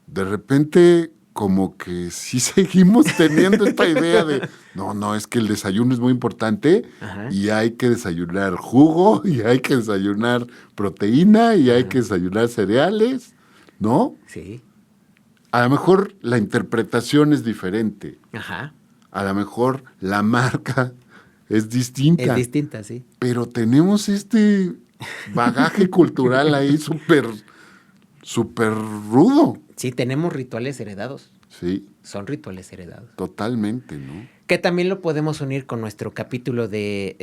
A: de repente como que sí seguimos teniendo esta idea de, no, es que el desayuno es muy importante y hay que desayunar jugo y hay que desayunar proteína y hay que desayunar cereales, ¿no?
B: Sí.
A: A lo mejor la interpretación es diferente.
B: Ajá.
A: A lo mejor la marca es distinta.
B: Es distinta, sí.
A: Pero tenemos este bagaje cultural ahí súper rudo.
B: Sí, tenemos rituales heredados.
A: Sí.
B: Son rituales heredados.
A: Totalmente, ¿no?
B: Que también lo podemos unir con nuestro capítulo de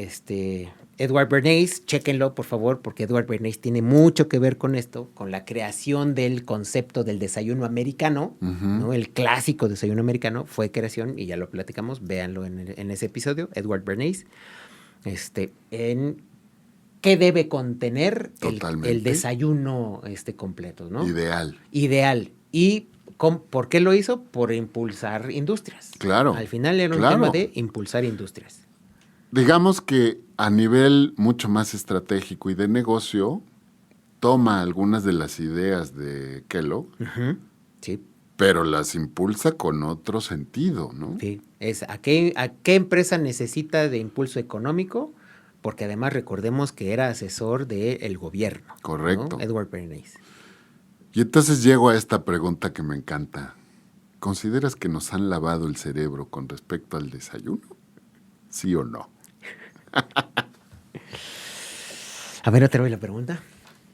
B: Edward Bernays. Chéquenlo, por favor, porque Edward Bernays tiene mucho que ver con esto, con la creación del concepto del desayuno americano, ¿no? El clásico desayuno americano fue creación, y ya lo platicamos, véanlo en ese episodio, Edward Bernays, en qué debe contener el desayuno completo, ¿no? Ideal. ¿Y por qué lo hizo? Por impulsar industrias.
A: Claro.
B: Al final era un tema de impulsar industrias.
A: Digamos que a nivel mucho más estratégico y de negocio, toma algunas de las ideas de Kellogg,
B: sí,
A: pero las impulsa con otro sentido, ¿no?
B: Sí. ¿A qué empresa necesita de impulso económico porque además recordemos que era asesor del gobierno.
A: Correcto.
B: ¿No? Edward Bernays.
A: Y entonces llego a esta pregunta que me encanta. ¿Consideras que nos han lavado el cerebro con respecto al desayuno? ¿Sí o no?
B: A ver, otra vez la pregunta.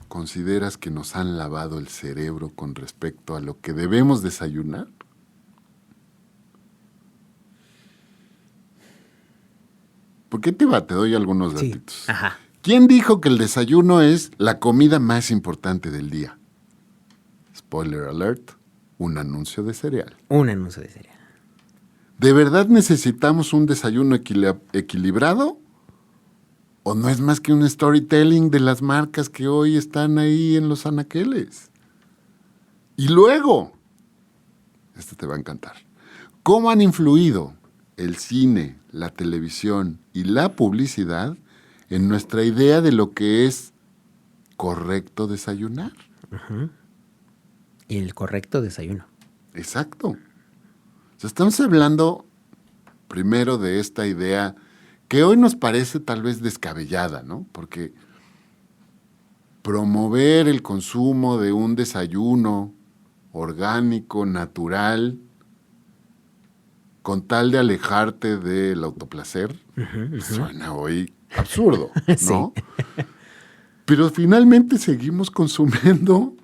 A: ¿Consideras que nos han lavado el cerebro con respecto a lo que debemos desayunar? ¿Por qué te doy algunos datitos?
B: Sí. Ajá.
A: ¿Quién dijo que el desayuno es la comida más importante del día? Spoiler alert, un anuncio de cereal.
B: Un anuncio de cereal.
A: ¿De verdad necesitamos un desayuno equilibrado? ¿O no es más que un storytelling de las marcas que hoy están ahí en los anaqueles? Y luego, esto te va a encantar, ¿cómo han influido el cine, la televisión y la publicidad en nuestra idea de lo que es correcto desayunar?
B: Uh-huh. Y el correcto desayuno.
A: Exacto. O sea, estamos hablando primero de esta idea que hoy nos parece tal vez descabellada, ¿no? Porque promover el consumo de un desayuno orgánico, natural, con tal de alejarte del autoplacer, suena hoy absurdo, ¿no? Sí. Pero finalmente seguimos consumiendo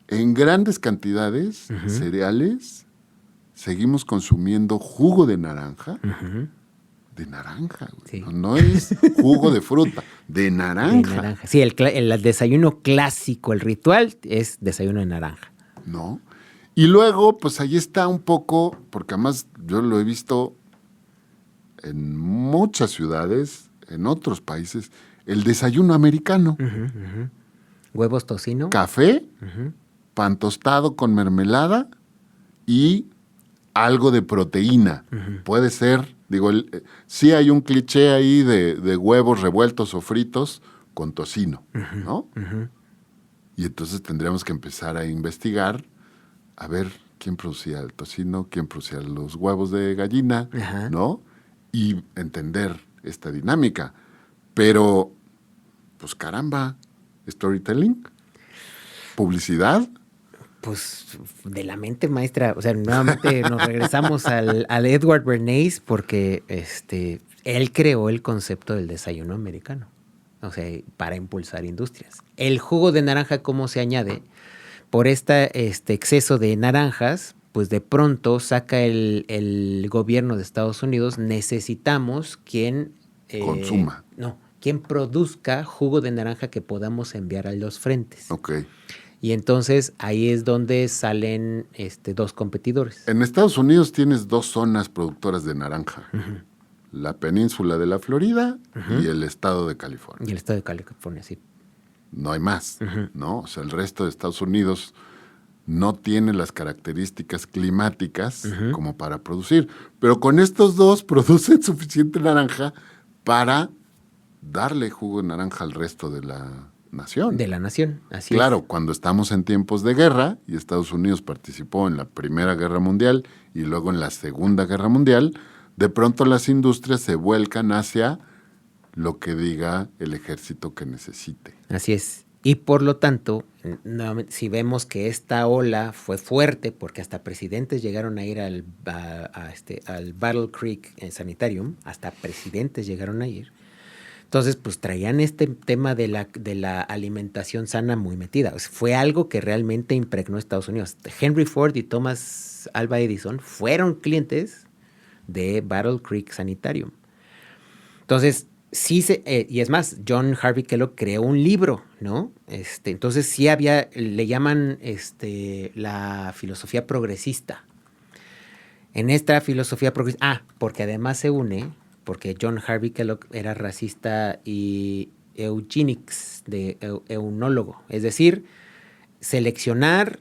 A: en grandes cantidades cereales, seguimos consumiendo jugo de naranja. De naranja, güey. Sí. No es jugo de fruta, de naranja.
B: De naranja. Sí, el desayuno clásico, el ritual es desayuno de naranja.
A: ¿No? Y luego, pues ahí está un poco, porque además yo lo he visto en muchas ciudades, en otros países, el desayuno americano.
B: Huevos tocino.
A: Café, pan tostado con mermelada y algo de proteína. Puede ser, digo, sí hay un cliché ahí de huevos revueltos o fritos con tocino, ¿no? Y entonces tendríamos que empezar a investigar, a ver quién producía el tocino, quién producía los huevos de gallina, ¿no? Y entender esta dinámica. Pero, pues caramba, storytelling, publicidad.
B: Pues de la mente maestra, o sea, nuevamente nos regresamos al Edward Bernays porque él creó el concepto del desayuno americano, o sea, para impulsar industrias. El jugo de naranja, ¿cómo se añade? Por este exceso de naranjas, pues de pronto saca el gobierno de Estados Unidos, necesitamos quien
A: consuma.
B: No, quien produzca jugo de naranja que podamos enviar a los frentes.
A: Ok.
B: Y entonces ahí es donde salen dos competidores.
A: En Estados Unidos tienes dos zonas productoras de naranja. La península de la Florida y el estado de California.
B: Y el estado de California, sí.
A: No hay más, ¿no? O sea, el resto de Estados Unidos no tiene las características climáticas como para producir. Pero con estos dos producen suficiente naranja para darle jugo de naranja al resto de la nación.
B: De la nación, así
A: claro,
B: es.
A: Cuando estamos en tiempos de guerra y Estados Unidos participó en la Primera Guerra Mundial y luego en la Segunda Guerra Mundial, de pronto las industrias se vuelcan hacia lo que diga el ejército que necesite.
B: Así es. Y por lo tanto, si vemos que esta ola fue fuerte, porque hasta presidentes llegaron a ir al Battle Creek Sanitarium, hasta presidentes llegaron a ir. Entonces, pues traían este tema de la alimentación sana muy metida. O sea, fue algo que realmente impregnó a Estados Unidos. Henry Ford y Thomas Alva Edison fueron clientes de Battle Creek Sanitarium. Entonces, sí, y es más, John Harvey Kellogg creó un libro, ¿no? Entonces sí le llaman la filosofía progresista. En esta filosofía progresista, porque además se une, porque John Harvey Kellogg era racista y eugenics, eunólogo, es decir, seleccionar,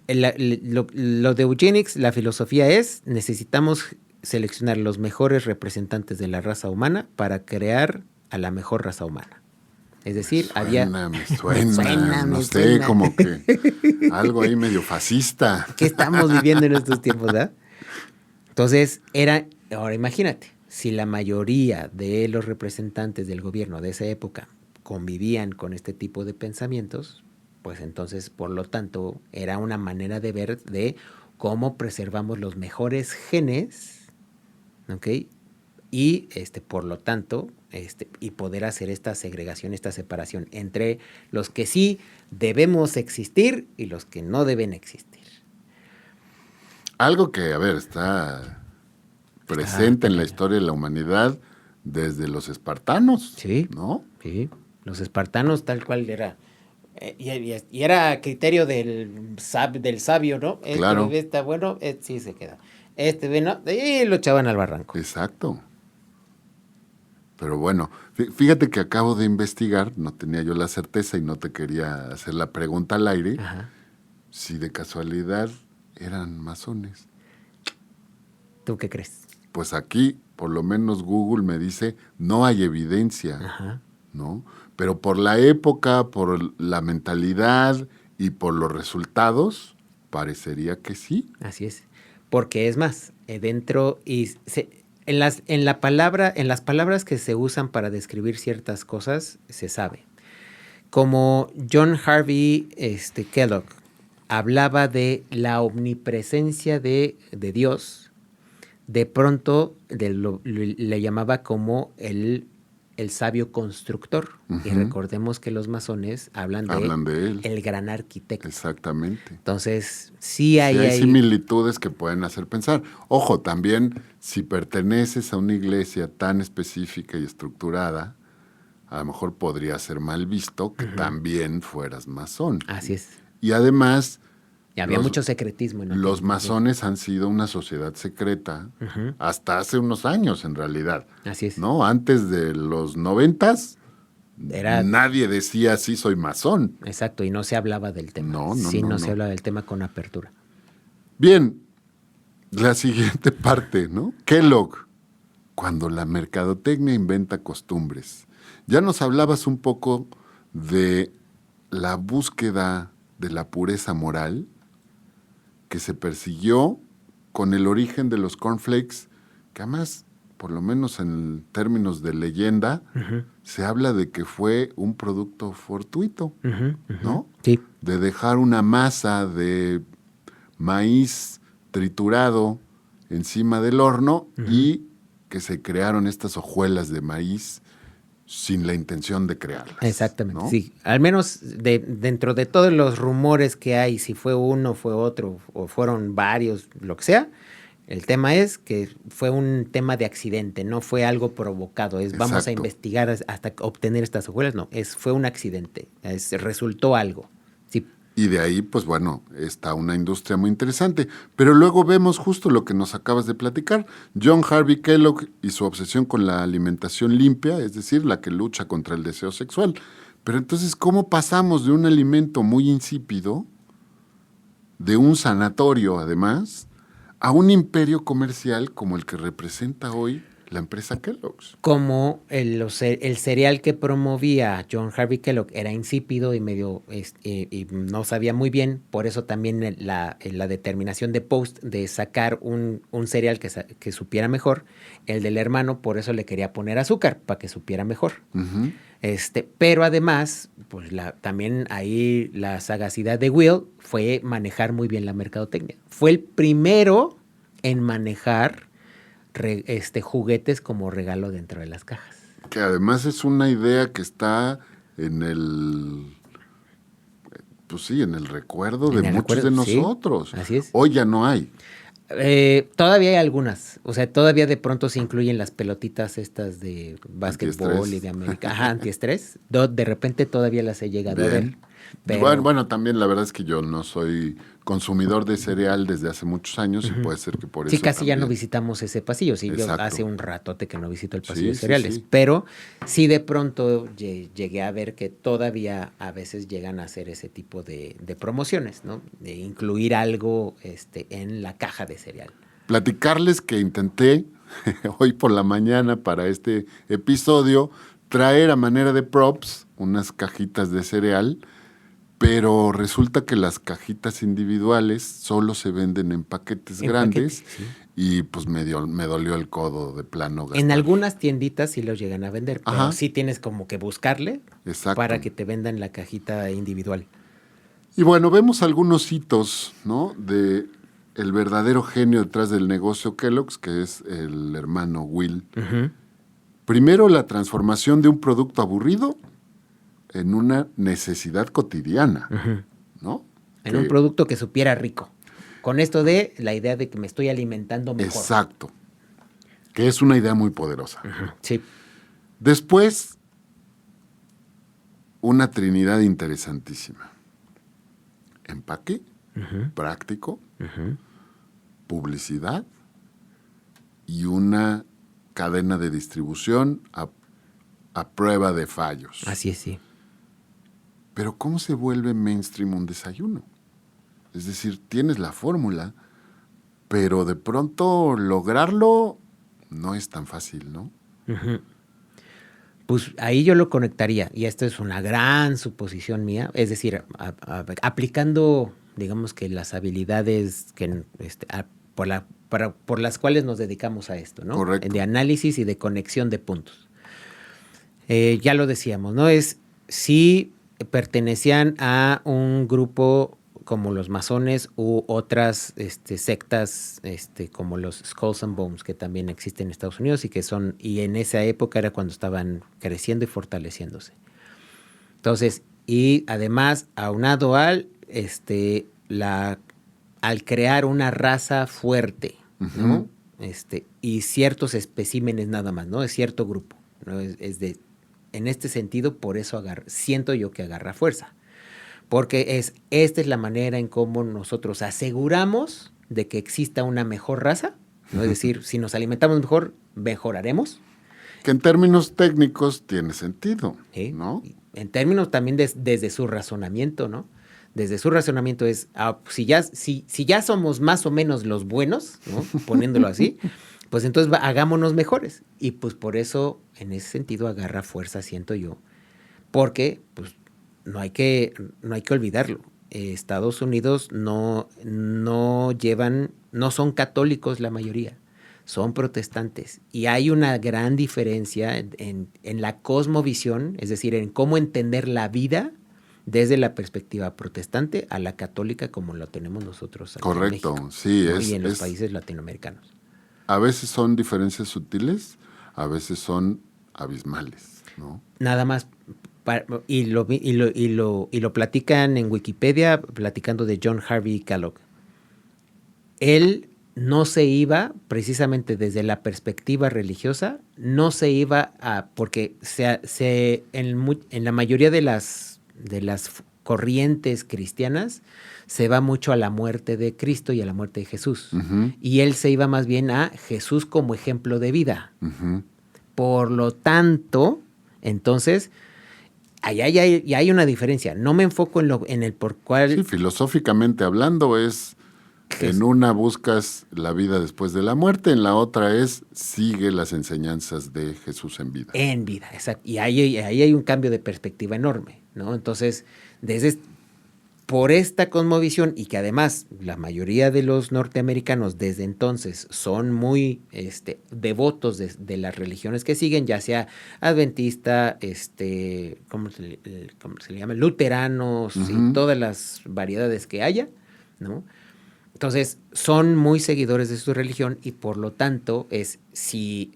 B: lo de eugenics, la filosofía es, necesitamos seleccionar los mejores representantes de la raza humana para crear a la mejor raza humana. Es decir,
A: me suena, no sé, como que algo ahí medio fascista.
B: ¿Qué estamos viviendo en estos tiempos, verdad? Entonces, ahora imagínate, si la mayoría de los representantes del gobierno de esa época convivían con este tipo de pensamientos, pues entonces, por lo tanto, era una manera de ver de cómo preservamos los mejores genes, ¿ok? Y por lo tanto, y poder hacer esta segregación, esta separación entre los que sí debemos existir y los que no deben existir.
A: Algo que, a ver, está presente en la historia de la humanidad desde los espartanos,
B: sí,
A: ¿no?
B: Sí, los espartanos tal cual era. Y era criterio del sabio, ¿no?
A: Claro.
B: Bebé está bueno, sí se queda. Bebé no, y lo echaban al barranco.
A: Exacto. Pero bueno, fíjate que acabo de investigar, no tenía yo la certeza y no te quería hacer la pregunta al aire,
B: Ajá.
A: si de casualidad eran masones.
B: ¿Tú qué crees?
A: Pues aquí, por lo menos Google me dice, no hay evidencia,
B: Ajá.
A: ¿no? Pero por la época, por la mentalidad y por los resultados, parecería que sí.
B: Así es. Porque es más, dentro y en las palabras que se usan para describir ciertas cosas, se sabe. Como John Harvey Kellogg hablaba de la omnipresencia de Dios, de pronto le llamaba como el sabio constructor. Uh-huh. Y recordemos que los masones hablan de él, el gran arquitecto.
A: Exactamente.
B: Entonces, sí hay
A: similitudes que pueden hacer pensar. Ojo, también si perteneces a una iglesia tan específica y estructurada, a lo mejor podría ser mal visto que también fueras masón.
B: Así es.
A: Y además...
B: Y había mucho secretismo.
A: Los masones han sido una sociedad secreta hasta hace unos años, en realidad.
B: Así es.
A: ¿No? Antes de los 90s, nadie decía, sí, soy masón.
B: Exacto, y no se hablaba del tema. No se hablaba del tema con apertura.
A: Bien, la siguiente parte, ¿no? Kellogg, cuando la mercadotecnia inventa costumbres. Ya nos hablabas un poco de la búsqueda de la pureza moral que se persiguió con el origen de los cornflakes, que además, por lo menos en términos de leyenda, se habla de que fue un producto fortuito, ¿no?
B: Sí.
A: De dejar una masa de maíz triturado encima del horno y que se crearon estas hojuelas de maíz sin la intención de crearlas.
B: Exactamente,
A: ¿no?
B: Sí. Al menos dentro de todos los rumores que hay, si fue uno, fue otro, o fueron varios, lo que sea, el tema es que fue un tema de accidente, no fue algo provocado. Vamos a investigar hasta obtener estas hojuelas. No, fue un accidente, resultó algo. Sí.
A: Y de ahí, pues bueno, está una industria muy interesante. Pero luego vemos justo lo que nos acabas de platicar. John Harvey Kellogg y su obsesión con la alimentación limpia, es decir, la que lucha contra el deseo sexual. Pero entonces, ¿cómo pasamos de un alimento muy insípido, de un sanatorio además, a un imperio comercial como el que representa hoy la empresa Kellogg's?
B: Como el cereal que promovía John Harvey Kellogg era insípido y medio y no sabía muy bien, por eso también la determinación de Post de sacar un cereal que supiera mejor, el del hermano por eso le quería poner azúcar, para que supiera mejor.
A: Uh-huh.
B: Pero además, pues también ahí la sagacidad de Will fue manejar muy bien la mercadotecnia. Fue el primero en manejar juguetes como regalo dentro de las cajas.
A: Que además es una idea que está en el recuerdo de muchos de nosotros.
B: Sí, así es.
A: Hoy ya no hay.
B: Todavía hay algunas. O sea, todavía de pronto se incluyen las pelotitas estas de básquetbol y de América. Ajá, antiestrés. De repente todavía las he llegado a ver.
A: Pero... Bueno, también la verdad es que yo no soy consumidor de cereal desde hace muchos años y puede ser que por eso
B: Sí, casi
A: también.
B: Ya no visitamos ese pasillo. Sí,
A: Exacto.
B: Yo hace un ratote que no visito el pasillo de cereales. Sí. Pero sí de pronto llegué a ver que todavía a veces llegan a hacer ese tipo de promociones, ¿no? De incluir algo en la caja de cereal.
A: Platicarles que intenté hoy por la mañana para este episodio traer a manera de props unas cajitas de cereal, pero resulta que las cajitas individuales solo se venden en paquetes grandes y pues me dolió el codo de plano gastar.
B: En algunas tienditas sí los llegan a vender, pero sí tienes como que buscarle para que te vendan la cajita individual.
A: Y bueno, vemos algunos hitos, ¿no? De el verdadero genio detrás del negocio Kellogg's, que es el hermano Will.
B: Uh-huh.
A: Primero, la transformación de un producto aburrido en una necesidad cotidiana,
B: uh-huh.
A: ¿no?
B: En un producto que supiera rico. Con esto de la idea de que me estoy alimentando mejor.
A: Exacto. Que es una idea muy poderosa.
B: Uh-huh. Sí.
A: Después, una trinidad interesantísima. Empaque, uh-huh. práctico, uh-huh. publicidad y una cadena de distribución a prueba de fallos.
B: Así es, sí.
A: Pero ¿cómo se vuelve mainstream un desayuno? Es decir, tienes la fórmula, pero de pronto lograrlo no es tan fácil, ¿no?
B: Uh-huh. Pues ahí yo lo conectaría, y esto es una gran suposición mía, es decir, aplicando, digamos que las habilidades que por las cuales nos dedicamos a esto, ¿no?
A: Correcto.
B: De análisis y de conexión de puntos. Ya lo decíamos, ¿no? Es si pertenecían a un grupo como los masones u otras sectas como los Skulls and Bones, que también existen en Estados Unidos y en esa época era cuando estaban creciendo y fortaleciéndose. Entonces, y además aunado al crear una raza fuerte, uh-huh. ¿no? Y ciertos especímenes nada más, ¿no? Es cierto grupo, ¿no? En este sentido, por eso siento yo que agarra fuerza. Porque esta es la manera en cómo nosotros aseguramos de que exista una mejor raza, ¿no? Es decir, si nos alimentamos mejor, mejoraremos.
A: Que en términos técnicos tiene sentido,
B: ¿sí?
A: ¿no?
B: En términos también desde su razonamiento, ¿no? Desde su razonamiento es, si ya somos más o menos los buenos, ¿no? Poniéndolo así, pues entonces hagámonos mejores. Y pues por eso, en ese sentido, agarra fuerza, siento yo. Porque, pues, no hay que olvidarlo. Estados Unidos no son católicos la mayoría, son protestantes. Y hay una gran diferencia en la cosmovisión, es decir, en cómo entender la vida desde la perspectiva protestante a la católica como lo tenemos nosotros aquí.
A: Correcto,
B: en México,
A: sí.
B: ¿no? Y en los países latinoamericanos.
A: A veces son diferencias sutiles, a veces son abismales, ¿no?
B: Nada más. Y lo platican en Wikipedia, platicando de John Harvey Kellogg. Él no se iba, precisamente desde la perspectiva religiosa, no se iba porque en la mayoría de las corrientes cristianas se va mucho a la muerte de Cristo y a la muerte de Jesús. Uh-huh. Y él se iba más bien a Jesús como ejemplo de vida. Uh-huh. Por lo tanto, entonces... Ahí hay una diferencia. No me enfoco en el por cuál...
A: Sí, filosóficamente hablando en una buscas la vida después de la muerte, en la otra sigue las enseñanzas de Jesús en vida.
B: En vida, exacto. Y ahí hay un cambio de perspectiva enorme, ¿no? Entonces, por esta cosmovisión, y que además la mayoría de los norteamericanos desde entonces son muy devotos de las religiones que siguen, ya sea adventista, ¿cómo se le llama? Luteranos, uh-huh. y todas las variedades que haya, ¿no? Entonces, son muy seguidores de su religión y por lo tanto si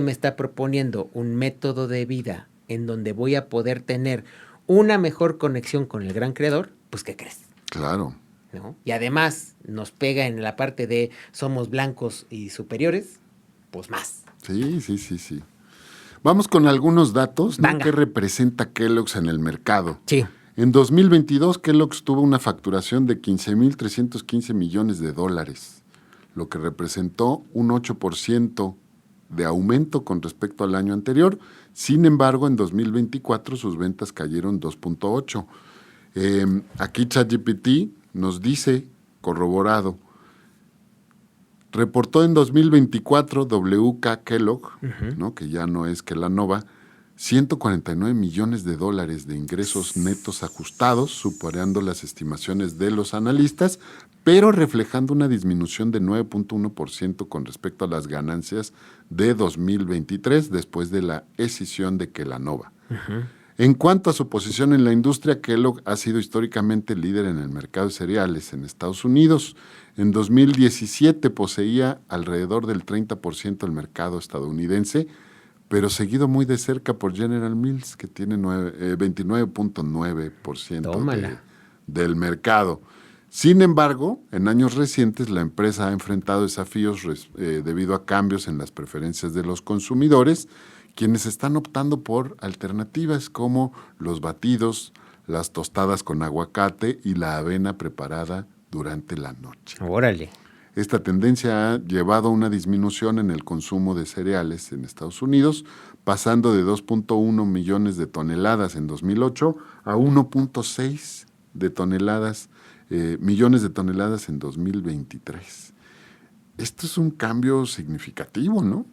B: me está proponiendo un método de vida en donde voy a poder tener una mejor conexión con el gran creador, pues ¿qué crees?
A: Claro.
B: ¿No? Y además nos pega en la parte de somos blancos y superiores, pues más.
A: Sí. Vamos con algunos datos, ¿no? ¿Qué representa Kellogg's en el mercado?
B: Sí.
A: En 2022, Kellogg's tuvo una facturación de $15,315 millones, lo que representó un 8% de aumento con respecto al año anterior. Sin embargo, en 2024 sus ventas cayeron 2.8%. Aquí ChatGPT nos dice, corroborado, reportó en 2024 WK Kellogg, uh-huh. ¿no? Que ya no es Kellanova, $149 millones de ingresos netos ajustados, superando las estimaciones de los analistas, pero reflejando una disminución de 9.1% con respecto a las ganancias de 2023 después de la escisión de Kellanova. Uh-huh. En cuanto a su posición en la industria, Kellogg ha sido históricamente líder en el mercado de cereales en Estados Unidos. En 2017 poseía alrededor del 30% del mercado estadounidense, pero seguido muy de cerca por General Mills, que tiene 29.9% del mercado. Sin embargo, en años recientes la empresa ha enfrentado desafíos debido a cambios en las preferencias de los consumidores, quienes están optando por alternativas como los batidos, las tostadas con aguacate y la avena preparada durante la noche.
B: ¡Órale!
A: Esta tendencia ha llevado a una disminución en el consumo de cereales en Estados Unidos, pasando de 2.1 millones de toneladas en 2008 a 1.6 millones de toneladas en 2023. Esto es un cambio significativo, ¿no?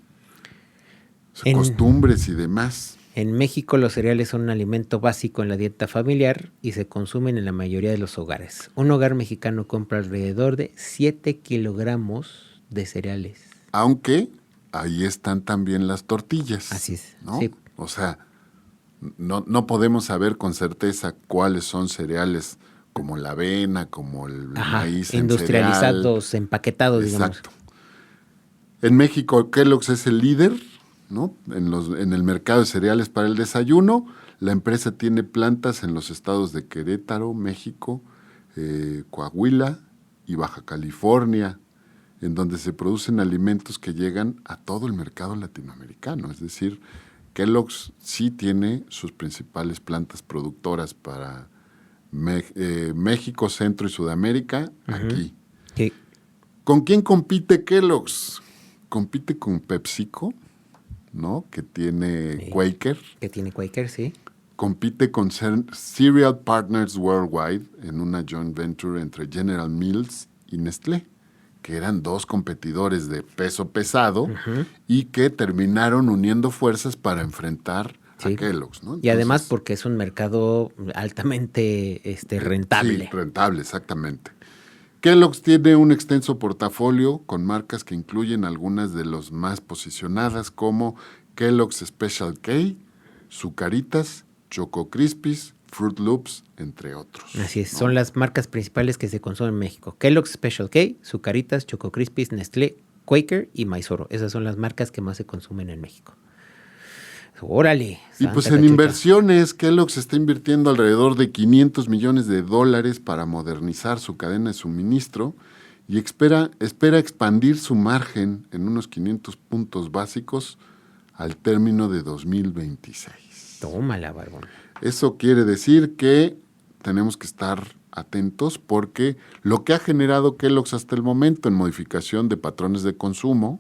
A: Costumbres y demás.
B: En México los cereales son un alimento básico en la dieta familiar y se consumen en la mayoría de los hogares. Un hogar mexicano compra alrededor de 7 kilogramos de cereales.
A: Aunque ahí están también las tortillas.
B: Así es,
A: ¿no?
B: Sí.
A: O sea, no podemos saber con certeza cuáles son cereales como la avena, como el maíz
B: industrializados,
A: cereal.
B: Empaquetados, digamos.
A: Exacto. En México, Kellogg's es el líder, ¿no? En el mercado de cereales para el desayuno. La empresa tiene plantas en los estados de Querétaro, México, Coahuila y Baja California, en donde se producen alimentos que llegan a todo el mercado latinoamericano. Es decir, Kellogg's sí tiene sus principales plantas productoras para México, Centro y Sudamérica, aquí.
B: Sí.
A: ¿Con quién compite Kellogg's? Compite con PepsiCo, ¿no? Que tiene Quaker.
B: Que tiene Quaker, sí.
A: Compite con Cereal Partners Worldwide en una joint venture entre General Mills y Nestlé, que eran dos competidores de peso pesado y que terminaron uniendo fuerzas para enfrentar a Kellogg's, ¿no?
B: Entonces, y además porque es un mercado altamente rentable.
A: Sí, rentable, exactamente. Kellogg's tiene un extenso portafolio con marcas que incluyen algunas de las más posicionadas como Kellogg's Special K, Zucaritas, Choco Crispies, Fruit Loops, entre otros.
B: Así es,
A: ¿no?
B: Son las marcas principales que se consumen en México. Kellogg's Special K, Zucaritas, Choco Crispies, Nestlé, Quaker y Maizoro. Esas son las marcas que más se consumen en México. ¡Órale!
A: Y pues en inversiones, Kellogg's está invirtiendo alrededor de $500 millones para modernizar su cadena de suministro y espera expandir su margen en unos 500 puntos básicos al término de 2026.
B: Tómala, barbón.
A: Eso quiere decir que tenemos que estar atentos porque lo que ha generado Kellogg's hasta el momento en modificación de patrones de consumo,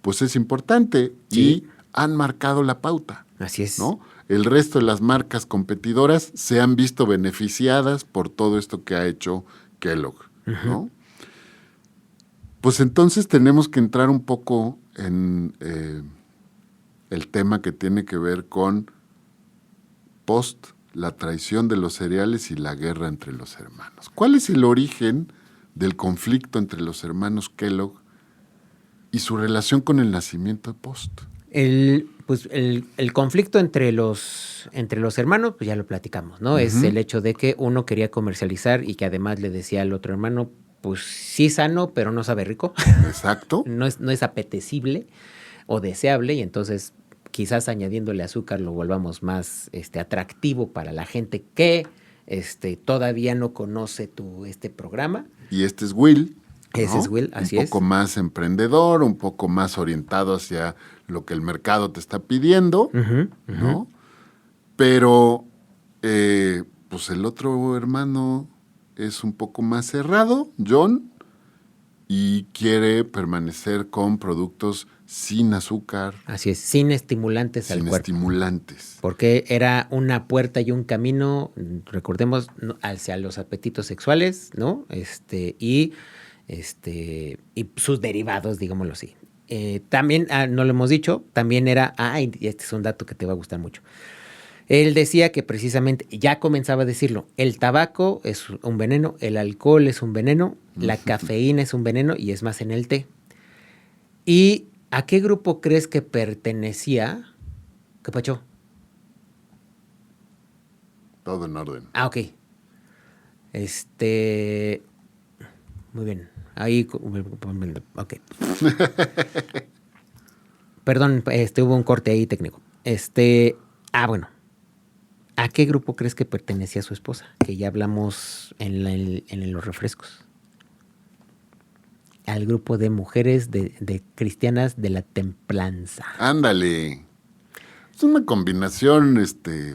A: pues es importante y han marcado la pauta.
B: Así es.
A: ¿no? El resto de las marcas competidoras se han visto beneficiadas por todo esto que ha hecho Kellogg, ¿no? Pues entonces tenemos que entrar un poco en el tema que tiene que ver con la traición de los cereales y la guerra entre los hermanos. ¿Cuál es el origen del conflicto entre los hermanos Kellogg y su relación con el nacimiento de Post?
B: El conflicto entre los hermanos, pues ya lo platicamos, ¿no? Es el hecho de que uno quería comercializar y que además le decía al otro hermano, pues sí sano, pero no sabe rico.
A: Exacto.
B: no es apetecible o deseable, y entonces quizás añadiéndole azúcar lo volvamos más atractivo para la gente que todavía no conoce este programa.
A: Y este es Will.
B: Ese es Will, así es.
A: Un poco más emprendedor, un poco más orientado hacia lo que el mercado te está pidiendo, ¿no? Pero, pues el otro hermano es un poco más cerrado, John, y quiere permanecer con productos sin azúcar.
B: Así es, sin estimulantes al cuerpo.
A: Sin estimulantes.
B: Porque era una puerta y un camino, recordemos, hacia los apetitos sexuales, ¿no? Y sus derivados, digámoslo así. También, no lo hemos dicho, también era, y este es un dato que te va a gustar mucho, Él decía que precisamente, ya comenzaba a decirlo, el tabaco es un veneno, el alcohol es un veneno, la cafeína es un veneno y es más en el té. ¿Y a qué grupo crees que pertenecía? ¿Qué pacho?
A: Todo en orden.
B: Ah, ok. Muy bien. Ahí, ok. Perdón, hubo un corte ahí técnico. Bueno. ¿A qué grupo crees que pertenecía su esposa? Que ya hablamos en los refrescos. Al grupo de mujeres de cristianas de la templanza.
A: Ándale. Es una combinación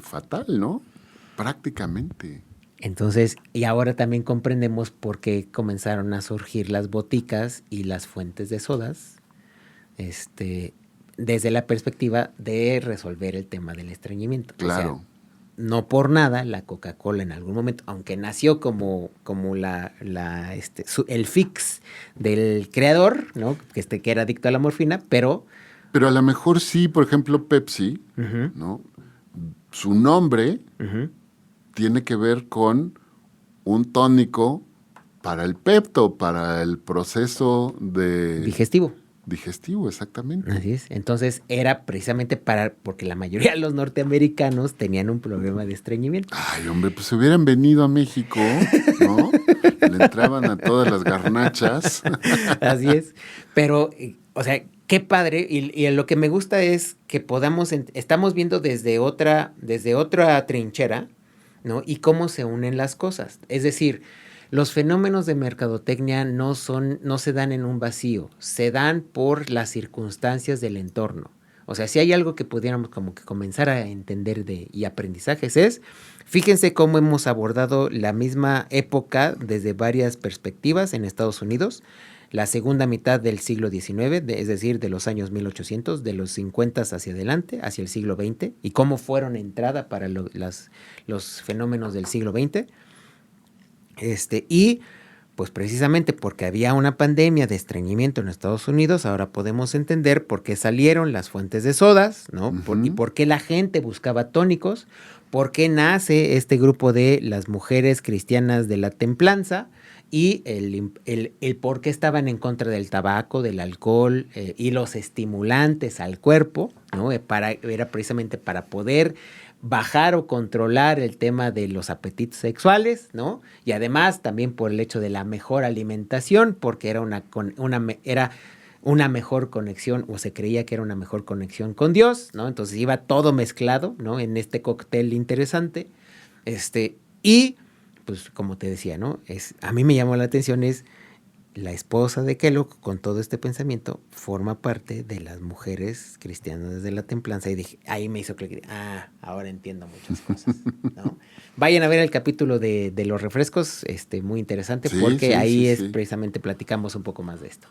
A: fatal, ¿no? Prácticamente.
B: Entonces, y ahora también comprendemos por qué comenzaron a surgir las boticas y las fuentes de sodas, desde la perspectiva de resolver el tema del estreñimiento.
A: Claro.
B: O sea, no por nada la Coca-Cola en algún momento, aunque nació como el fix del creador, ¿no? Que era adicto a la morfina, pero
A: a lo mejor sí, por ejemplo, Pepsi, ¿no? Su nombre tiene que ver con un tónico para el pepto, para el proceso de... Digestivo, exactamente.
B: Así es. Entonces era precisamente porque la mayoría de los norteamericanos tenían un problema de estreñimiento.
A: Ay, hombre, pues se hubieran venido a México, ¿no? Le entraban a todas las garnachas.
B: Así es. Pero, o sea, qué padre. Y lo que me gusta es que estamos viendo desde otra trinchera, ¿no? Y cómo se unen las cosas. Es decir, los fenómenos de mercadotecnia no se dan en un vacío, se dan por las circunstancias del entorno. O sea, si hay algo que pudiéramos como que comenzar a entender y aprendizajes fíjense cómo hemos abordado la misma época desde varias perspectivas en Estados Unidos, la segunda mitad del siglo XIX, es decir, de los años 1800, de los 50 hacia adelante, hacia el siglo XX, y cómo fueron entrada para los fenómenos del siglo XX. Y pues precisamente porque había una pandemia de estreñimiento en Estados Unidos, ahora podemos entender por qué salieron las fuentes de sodas, ¿no? Y por qué la gente buscaba tónicos, por qué nace este grupo de las mujeres cristianas de la templanza y el por qué estaban en contra del tabaco, del alcohol y los estimulantes al cuerpo, ¿no? Era precisamente para poder bajar o controlar el tema de los apetitos sexuales, ¿no? Y además también por el hecho de la mejor alimentación, porque era una mejor conexión, o se creía que era una mejor conexión con Dios, ¿no? Entonces iba todo mezclado, ¿no? En este cóctel interesante. Y pues como te decía, ¿no? A mí me llamó la atención la esposa de Kellogg, con todo este pensamiento, forma parte de las mujeres cristianas de la templanza. Y dije, ahí me hizo clic. Ahora entiendo muchas cosas, ¿no? Vayan a ver el capítulo de los refrescos, muy interesante, porque ahí precisamente platicamos un poco más de esto.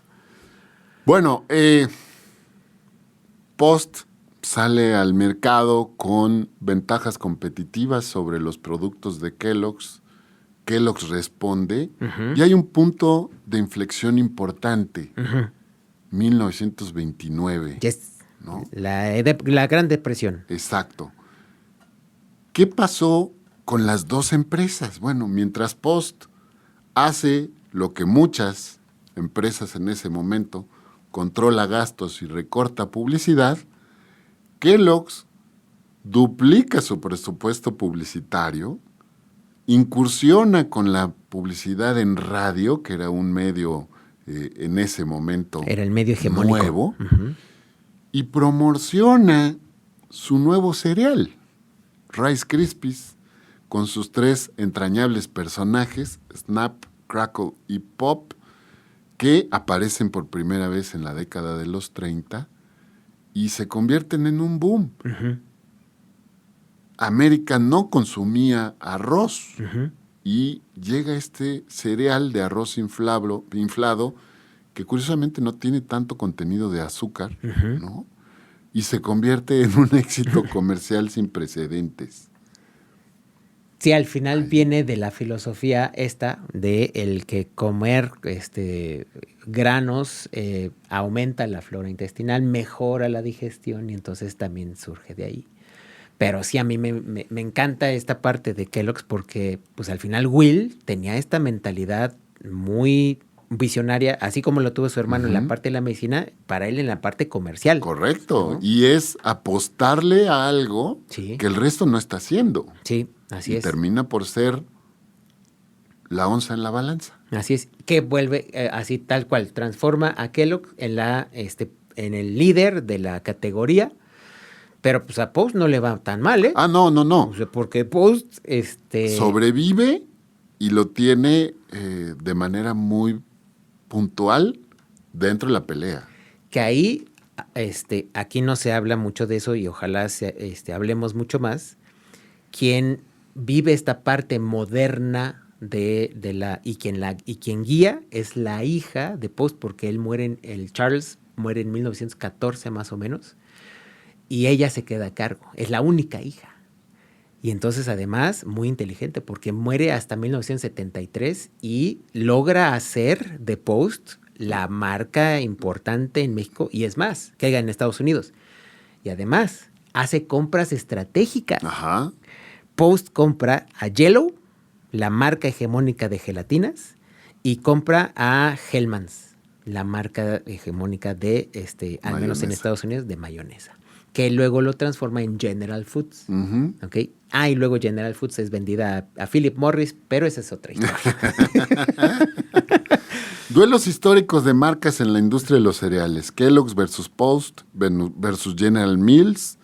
A: Bueno, Post sale al mercado con ventajas competitivas sobre los productos de Kellogg's. Kellogg's responde, y hay un punto de inflexión importante, 1929.
B: Yes.
A: ¿No?
B: La Gran Depresión.
A: Exacto. ¿Qué pasó con las dos empresas? Bueno, mientras Post hace lo que muchas empresas en ese momento, controla gastos y recorta publicidad, Kellogg's duplica su presupuesto publicitario, incursiona con la publicidad en radio, que era un medio en ese momento
B: era el medio hegemónico
A: nuevo, y promociona su nuevo cereal, Rice Krispies, con sus 3 entrañables personajes, Snap, Crackle y Pop, que aparecen por primera vez en la década de los 30 y se convierten en un boom. América no consumía arroz y llega este cereal de arroz inflado que curiosamente no tiene tanto contenido de azúcar, ¿no? Y se convierte en un éxito comercial sin precedentes.
B: Sí, al final viene de la filosofía de el que comer granos aumenta la flora intestinal, mejora la digestión y entonces también surge de ahí. Pero sí, a mí me encanta esta parte de Kellogg's porque pues al final Will tenía esta mentalidad muy visionaria, así como lo tuvo su hermano en la parte de la medicina, para él en la parte comercial.
A: Correcto.
B: ¿No?
A: Y es apostarle a algo
B: Sí.
A: que el resto no está haciendo.
B: Sí, así
A: y
B: es.
A: Termina por ser la onza en la balanza.
B: Así es, que vuelve así tal cual, transforma a Kellogg en el líder de la categoría, pero pues a Post no le va tan mal, ¿eh?
A: Ah, no.
B: O sea, porque Post,
A: sobrevive y lo tiene de manera muy puntual dentro de la pelea.
B: Que ahí, aquí no se habla mucho de eso y ojalá hablemos mucho más. Quien vive esta parte moderna y quien guía es la hija de Post, porque Charles muere en 1914 más o menos, y ella se queda a cargo, es la única hija. Y entonces además muy inteligente porque muere hasta 1973 y logra hacer de Post la marca importante en México y es más, que en Estados Unidos. Y además hace compras estratégicas.
A: Ajá.
B: Post compra a Yellow, la marca hegemónica de gelatinas, y compra a Hellmann's, la marca hegemónica de, al menos en Estados Unidos, de mayonesa, que luego lo transforma en General Foods. ¿Okay? Y luego General Foods es vendida a Philip Morris, pero esa es otra historia.
A: Duelos históricos de marcas en la industria de los cereales. Kellogg's versus Post versus General Mills.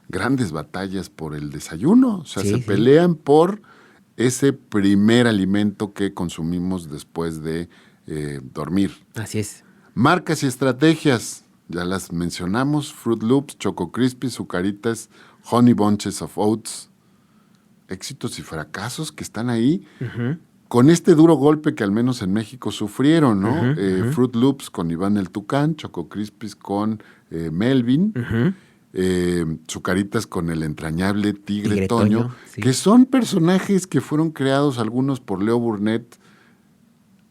A: Grandes batallas por el desayuno. O sea, se pelean por ese primer alimento que consumimos después de dormir.
B: Así es.
A: Marcas y estrategias. Ya las mencionamos. Fruit Loops, Choco Crispies, Zucaritas, Honey Bunches of Oats. Éxitos y fracasos que están ahí. Con este duro golpe que al menos en México sufrieron, ¿no? Fruit Loops con Iván el Tucán, Choco Crispies con Melvin, Zucaritas con el entrañable Tigre Toño, sí. Que son personajes que fueron creados algunos por Leo Burnett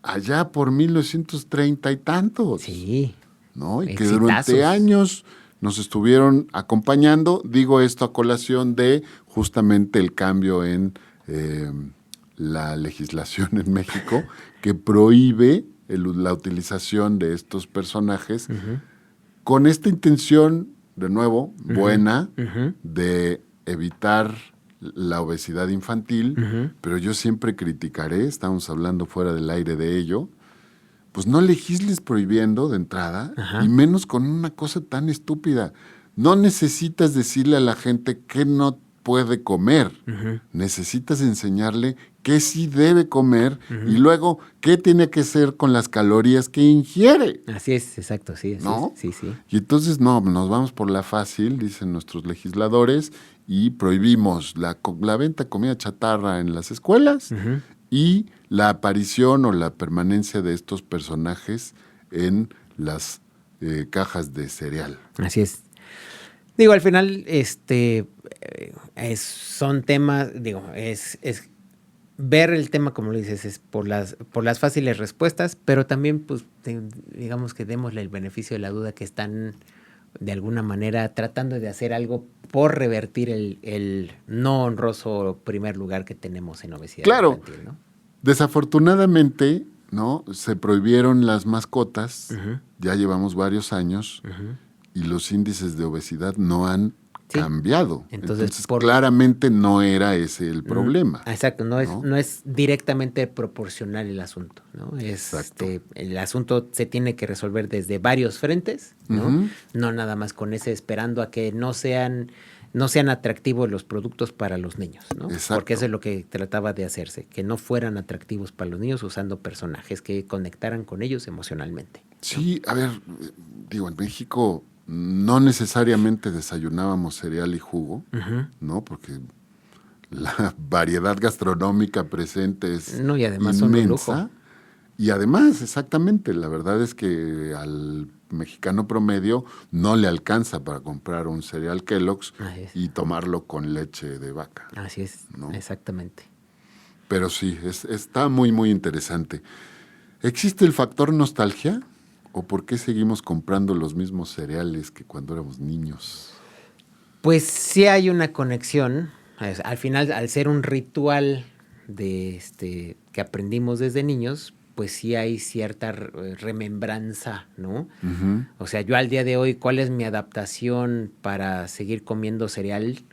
A: allá por 1930 y tantos.
B: Sí.
A: ¿No? Y que durante años nos estuvieron acompañando. Digo esto a colación de justamente el cambio en la legislación en México que prohíbe la utilización de estos personajes con esta intención, de nuevo, buena, de evitar la obesidad infantil, pero yo siempre criticaré, estamos hablando fuera del aire de ello, pues no legisles prohibiendo de entrada, y menos con una cosa tan estúpida. No necesitas decirle a la gente que no puede comer. Necesitas enseñarle qué sí debe comer y luego qué tiene que hacer con las calorías que ingiere.
B: Así es, exacto, sí.
A: ¿No?
B: Sí, sí.
A: Y entonces nos vamos por la fácil, dicen nuestros legisladores, y prohibimos la venta de comida chatarra en las escuelas y la aparición o la permanencia de estos personajes en las cajas de cereal.
B: Así es. Digo, al final, son temas, es ver el tema, como lo dices, es por las fáciles respuestas, pero también, pues, digamos que démosle el beneficio de la duda que están, de alguna manera, tratando de hacer algo por revertir el no honroso primer lugar que tenemos en obesidad infantil, ¿no?
A: Desafortunadamente, ¿no? Se prohibieron las mascotas, ya llevamos varios años, y los índices de obesidad no han cambiado. Entonces claramente no era ese el problema.
B: Exacto, no es directamente proporcional el asunto, ¿no? El asunto se tiene que resolver desde varios frentes, ¿no? No nada más con esperando a que no sean atractivos los productos para los niños, ¿no?
A: Exacto.
B: Porque eso es lo que trataba de hacerse, que no fueran atractivos para los niños usando personajes que conectaran con ellos emocionalmente, ¿no?
A: Sí, a ver, digo, en México no necesariamente desayunábamos cereal y jugo, ¿no? Porque la variedad gastronómica presente es
B: y además
A: inmensa.
B: Son un lujo.
A: Y además, exactamente, la verdad es que al mexicano promedio no le alcanza para comprar un cereal Kellogg's y tomarlo con leche de vaca.
B: Así es, ¿no? Exactamente.
A: Pero sí, está muy, muy interesante. ¿Existe el factor nostalgia? ¿O por qué seguimos comprando los mismos cereales que cuando éramos niños?
B: Pues sí hay una conexión. Al final, al ser un ritual que aprendimos desde niños, pues sí hay cierta remembranza, ¿no?
A: Uh-huh.
B: O sea, yo al día de hoy, ¿cuál es mi adaptación para seguir comiendo cereal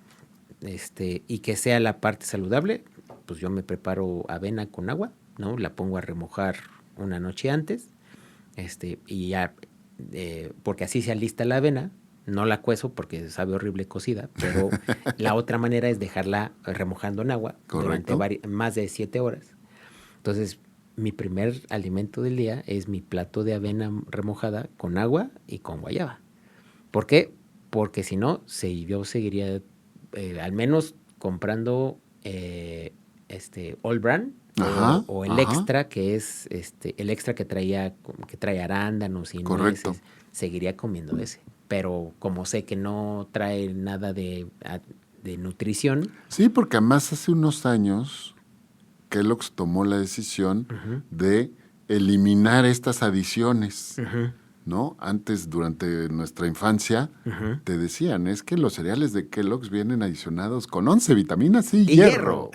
B: y que sea la parte saludable? Pues yo me preparo avena con agua, ¿no? La pongo a remojar una noche antes, y ya, porque así se alista la avena. No la cuezo porque sabe horrible cocida, pero la otra manera es dejarla remojando en agua.
A: Correcto.
B: Durante más de 7 horas. Entonces, mi primer alimento del día es mi plato de avena remojada con agua y con guayaba. ¿Por qué? Porque si no, yo seguiría al menos comprando All Brand o el extra, que es el extra que trae arándanos y
A: correcto.
B: nueces. Seguiría comiendo ese. Pero como sé que no trae nada de nutrición.
A: Sí, porque además hace unos años Kellogg's tomó la decisión
B: Uh-huh.
A: de eliminar estas adiciones,
B: Uh-huh.
A: ¿no? Antes, durante nuestra infancia,
B: Uh-huh.
A: te decían, es que los cereales de Kellogg's vienen adicionados con 11 vitaminas C y
B: hierro.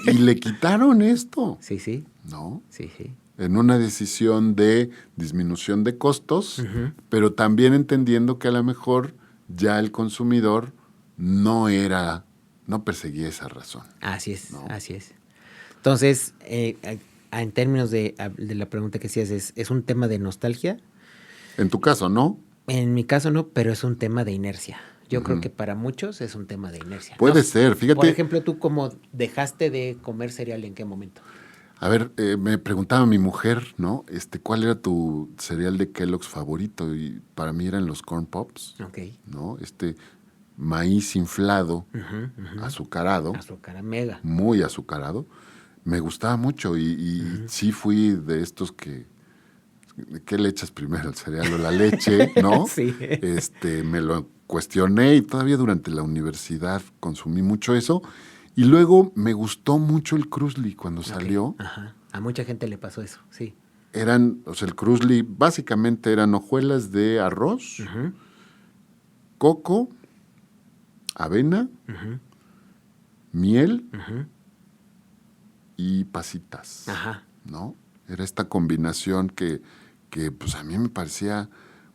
A: Y le quitaron esto.
B: Sí, sí.
A: ¿No?
B: Sí, sí.
A: En una decisión de disminución de costos,
B: Uh-huh.
A: pero también entendiendo que a lo mejor ya el consumidor no perseguía esa razón.
B: Así es,
A: ¿no?
B: Así es. Entonces, en términos de la pregunta que hacías, ¿es un tema de nostalgia?
A: En tu caso, ¿no?
B: En mi caso no, pero es un tema de inercia. Yo
A: Uh-huh.
B: creo que para muchos es un tema de inercia.
A: Puede ser, fíjate.
B: Por ejemplo, ¿tú cómo dejaste de comer cereal, en qué momento?
A: A ver, me preguntaba mi mujer, ¿no? ¿Cuál era tu cereal de Kellogg's favorito? Y para mí eran los Corn Pops,
B: Okay.
A: ¿no? Maíz inflado,
B: Uh-huh, uh-huh.
A: azucarado.
B: Azúcar mega.
A: Muy azucarado. Me gustaba mucho y
B: Uh-huh.
A: sí fui de estos que... ¿Qué le echas primero, el cereal o la leche? ¿No?
B: Sí.
A: Me lo cuestioné y todavía durante la universidad consumí mucho eso. Y luego me gustó mucho el Krusli cuando salió.
B: Ajá. A mucha gente le pasó eso, sí.
A: El Krusli básicamente eran hojuelas de arroz,
B: Uh-huh.
A: coco, avena,
B: Uh-huh.
A: miel
B: Uh-huh.
A: y pasitas,
B: Ajá.
A: ¿no? Era esta combinación que pues a mí me parecía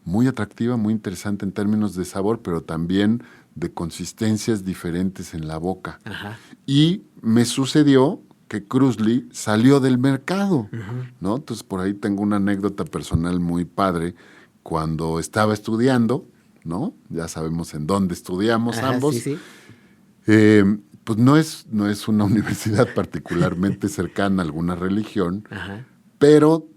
A: muy atractiva, muy interesante en términos de sabor, pero también de consistencias diferentes en la boca.
B: Ajá.
A: Y me sucedió que Krusli salió del mercado,
B: Uh-huh.
A: ¿no? Entonces, por ahí tengo una anécdota personal muy padre. Cuando estaba estudiando, ¿no? Ya sabemos en dónde estudiamos ambos.
B: Sí, sí.
A: Pues no es una universidad particularmente cercana a alguna religión,
B: Ajá.
A: pero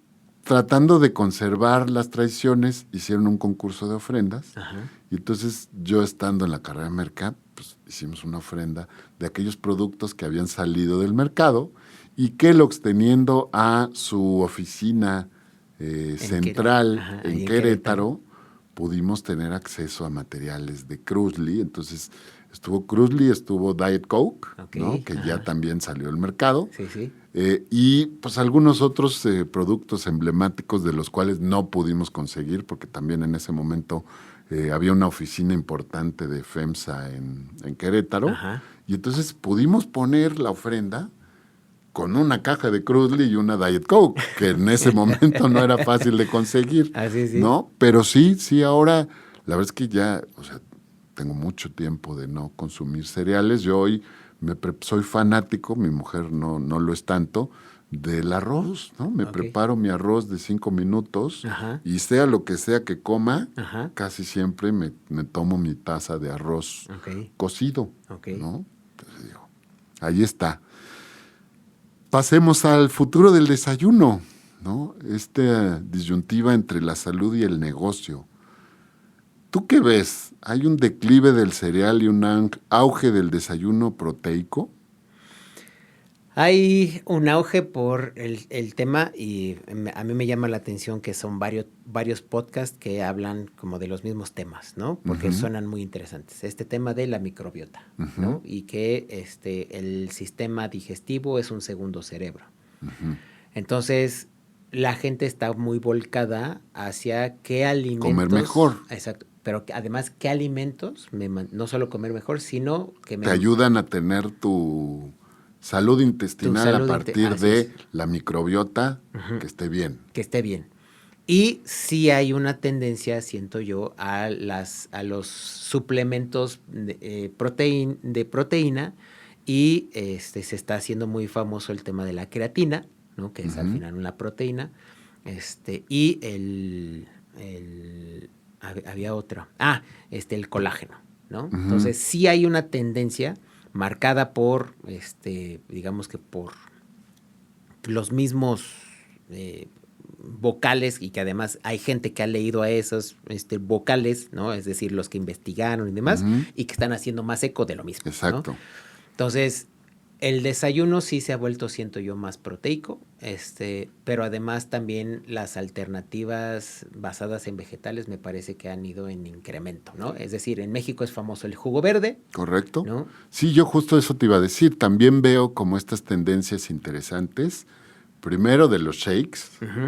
A: tratando de conservar las tradiciones, hicieron un concurso de ofrendas.
B: Ajá.
A: Y entonces yo, estando en la carrera de mercado, pues hicimos una ofrenda de aquellos productos que habían salido del mercado, y Kellogg's, teniendo a su oficina central en Querétaro, pudimos tener acceso a materiales de Krusli. Entonces estuvo Krusli, estuvo Diet Coke, ¿no? Que ya también salió al mercado.
B: Sí, sí.
A: Y pues algunos otros productos emblemáticos de los cuales no pudimos conseguir, porque también en ese momento había una oficina importante de FEMSA en Querétaro.
B: Ajá.
A: Y entonces pudimos poner la ofrenda con una caja de Krusli y una Diet Coke, que en ese momento no era fácil de conseguir.
B: Así sí.
A: ¿No? Pero sí, ahora, la verdad es que ya, tengo mucho tiempo de no consumir cereales. Yo hoy soy fanático, mi mujer no lo es tanto, del arroz, ¿no? Me preparo mi arroz de 5 minutos.
B: Ajá.
A: Y sea lo que sea que coma,
B: Ajá.
A: casi siempre me tomo mi taza de arroz cocido, ¿no? Entonces digo, ahí está. Pasemos al futuro del desayuno, ¿no? Esta disyuntiva entre la salud y el negocio. ¿Tú qué ves? ¿Hay un declive del cereal y un auge del desayuno proteico?
B: Hay un auge por el tema, y a mí me llama la atención que son varios podcasts que hablan como de los mismos temas, ¿no? Porque suenan muy interesantes. Este tema de la microbiota, ¿no? Y que el sistema digestivo es un segundo cerebro. Entonces, la gente está muy volcada hacia qué alimentos...
A: Comer mejor.
B: Exacto. pero además, ¿qué alimentos? No solo comer mejor, sino que
A: te ayudan a tener tu salud intestinal a partir de la microbiota que esté bien.
B: Que esté bien. Y sí hay una tendencia, siento yo, a los suplementos de proteína y se está haciendo muy famoso el tema de la creatina, ¿no? Que es al final una proteína. Y había otro. El colágeno, ¿no? Entonces sí hay una tendencia marcada por, digamos que por los mismos vocales, y que además hay gente que ha leído a esos vocales, ¿no? Es decir, los que investigaron y demás, y que están haciendo más eco de lo mismo.
A: Exacto.
B: ¿No? Entonces, el desayuno sí se ha vuelto, siento yo, más proteico, pero además también las alternativas basadas en vegetales me parece que han ido en incremento, ¿no? Es decir, en México es famoso el jugo verde.
A: Correcto.
B: ¿No?
A: Sí, yo justo eso te iba a decir. También veo como estas tendencias interesantes. Primero de los shakes,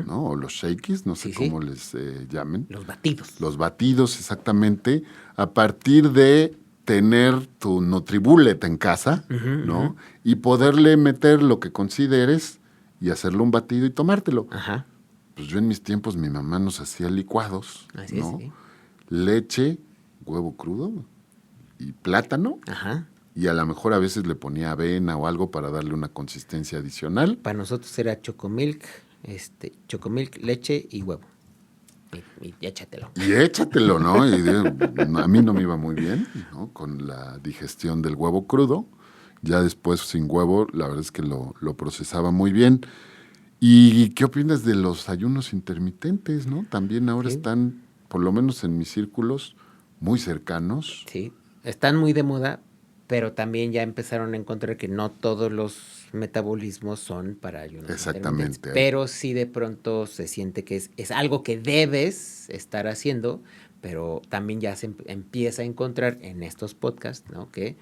A: ¿no? O los shakies, no sé cómo les llamen.
B: Los batidos.
A: Los batidos, exactamente. A partir de tener tu Nutribullet en casa, ¿no? Y poderle meter lo que consideres y hacerle un batido y tomártelo.
B: Ajá.
A: Pues yo en mis tiempos mi mamá nos hacía licuados,
B: Así
A: ¿no?
B: es, sí.
A: Leche, huevo crudo y plátano.
B: Ajá.
A: Y a lo mejor a veces le ponía avena o algo para darle una consistencia adicional.
B: Para nosotros era chocomilk, leche y huevo. Y échatelo.
A: Y échatelo, ¿no? Y a mí no me iba muy bien, ¿no? Con la digestión del huevo crudo. Ya después, sin huevo, la verdad es que lo procesaba muy bien. ¿Y qué opinas de los ayunos intermitentes, no? También ahora están, por lo menos en mis círculos, muy cercanos.
B: Sí, están muy de moda, pero también ya empezaron a encontrar que no todos los metabolismos son para ayunos.
A: Exactamente.
B: Pero sí de pronto se siente que es algo que debes estar haciendo, pero también ya se empieza a encontrar en estos podcasts, ¿no? Que,